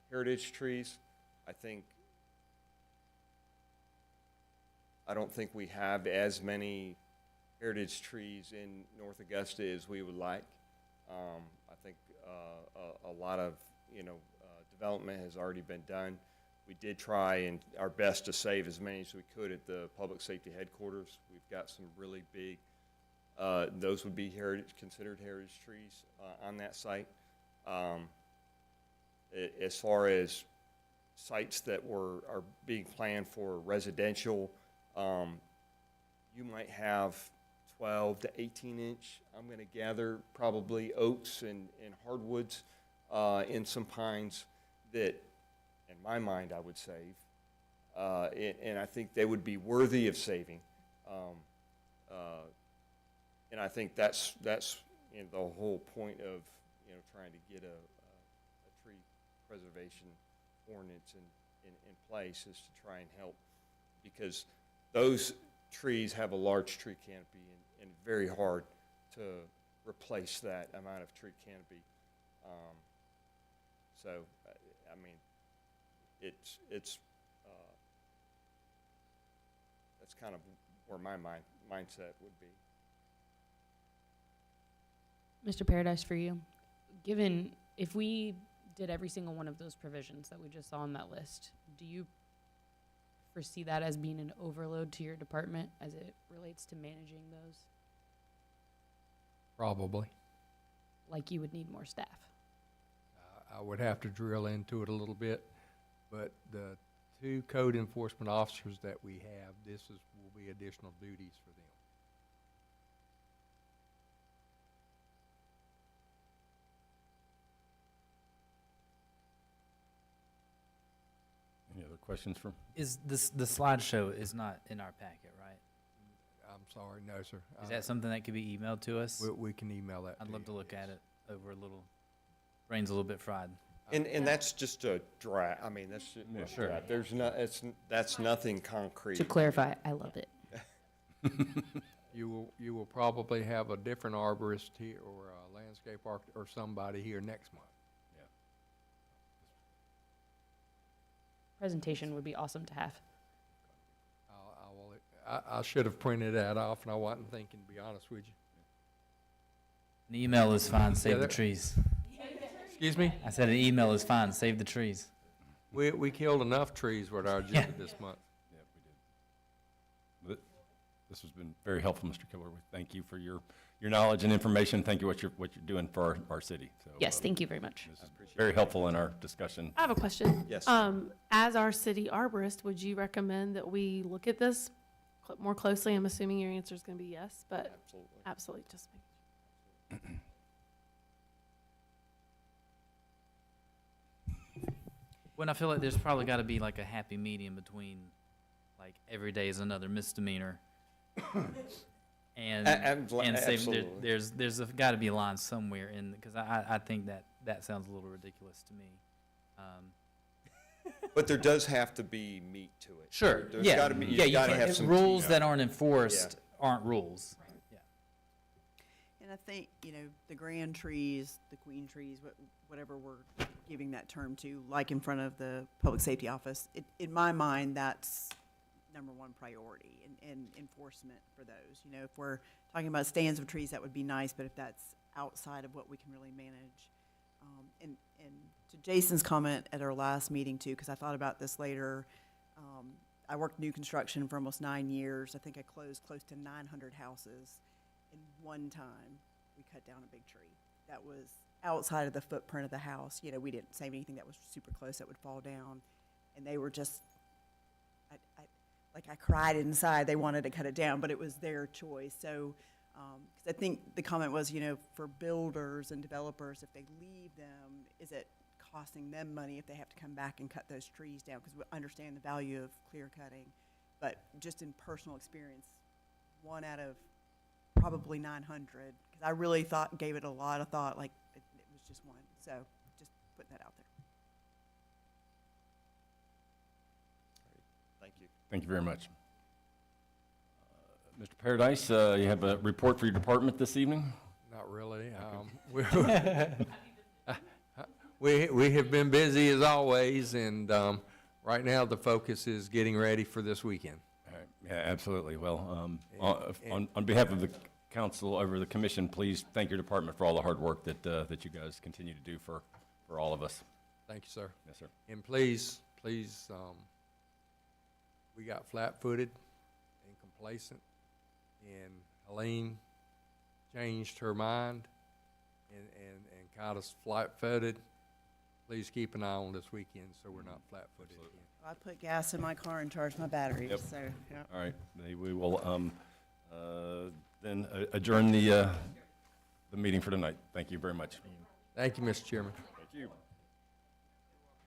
heritage trees, I don't think we have as many heritage trees in North Augusta as we would like. I think a lot of development has already been done. We did try our best to save as many as we could at the public safety headquarters. We've got some really big, those would be considered heritage trees on that site. As far as sites that are being planned for residential, you might have 12 to 18 inch, I'm going to gather, probably oaks and hardwoods and some pines that, in my mind, I would save. and I think they would be worthy of saving. And I think that's you know, the whole point of, you know, trying to get a tree preservation ordinance in place, is to try and help, because those trees have a large tree canopy, and very hard to replace that amount of tree canopy. So, I mean, it's that's kind of where my mindset would be. Mr. Paradise, for you, given, if we did every single one of those provisions that we just saw on that list, do you foresee that as being an overload to your department as it relates to managing those? Probably. Like you would need more staff? I would have to drill into it a little bit, but the 2 code enforcement officers that we have, will be additional duties for them. Any other questions from? Is this, the slideshow is not in our packet, right? I'm sorry, no, sir. Is that something that could be emailed to us? We can email that I'd to love you, to look yes. at it over a little, brain's a little bit fried. And that's just a draft. I mean, that's just a Sure. draft. There's that's nothing concrete. To clarify, I love it. You will probably have a different arborist here, or a landscape architect, or somebody here next month. Presentation would be awesome to have. I should have printed that off, and I wasn't thinking, to be honest with you. An email is fine, save the that- trees. Excuse me? I said an email is fine, save the trees. We killed enough trees with our agenda this month. Yeah, we did. This has been very helpful, Mr. Killer. We thank you for your knowledge and information. Thank you what you're doing for our city. So, Yes, thank you very much. This is very helpful in our discussion. I have a question. Yes. As our city arborist, would you recommend that we look at this more closely? I'm assuming your answer is going to be yes, but Absolutely. absolutely, just make When I feel like there's probably gotta be like a happy medium between, like, every day is another misdemeanor. And save, absolutely. there's gotta be a line somewhere in, because I think that sounds a little ridiculous to me. But there does have to be meat to it. Sure, There's yeah, gotta be, yeah, you've gotta have some rules teeth. that aren't enforced aren't rules. Yeah. And I think, you know, the grand trees, the queen trees, whatever we're giving that term to, like in front of the public safety office, in my mind, that's number one priority and enforcement for those. You know, if we're talking about stands of trees, that would be nice, but if that's outside of what we can really manage. And to Jason's comment at our last meeting too, because I thought about this later, I worked new construction for almost 9 years. I think I closed close to 900 houses. And one time, we cut down a big tree that was outside of the footprint of the house. You know, we didn't save anything that was super close that would fall down. And they were just, I cried inside. They wanted to cut it down, but it was their choice. So, because I think the comment was, you know, for builders and developers, if they leave them, is it costing them money if they have to come back and cut those trees down? Because we understand the value of clear cutting. But just in personal experience, 1 out of probably 900, because I really gave it a lot of thought, like it was just one. So just putting that out there. Thank you. Thank you very much. Mr. Paradise, you have a report for your department this evening? Not really. We have been busy as always, and right now the focus is getting ready for this weekend. All right. Yeah, absolutely. Well, on behalf of the council, over the commission, please thank your department for all the hard work that you guys continue to do for all of us. Thank you, sir. Yes, sir. And please, we got flat-footed and complacent, and Helene changed her mind and caught us flat-footed. Please keep an eye on this weekend so we're not flat-footed again. I put gas in my car and charged my batteries, Yep. so, yeah. All right. We will then adjourn the meeting for tonight. Thank you very much. Thank you, Mr. Chairman. Thank you.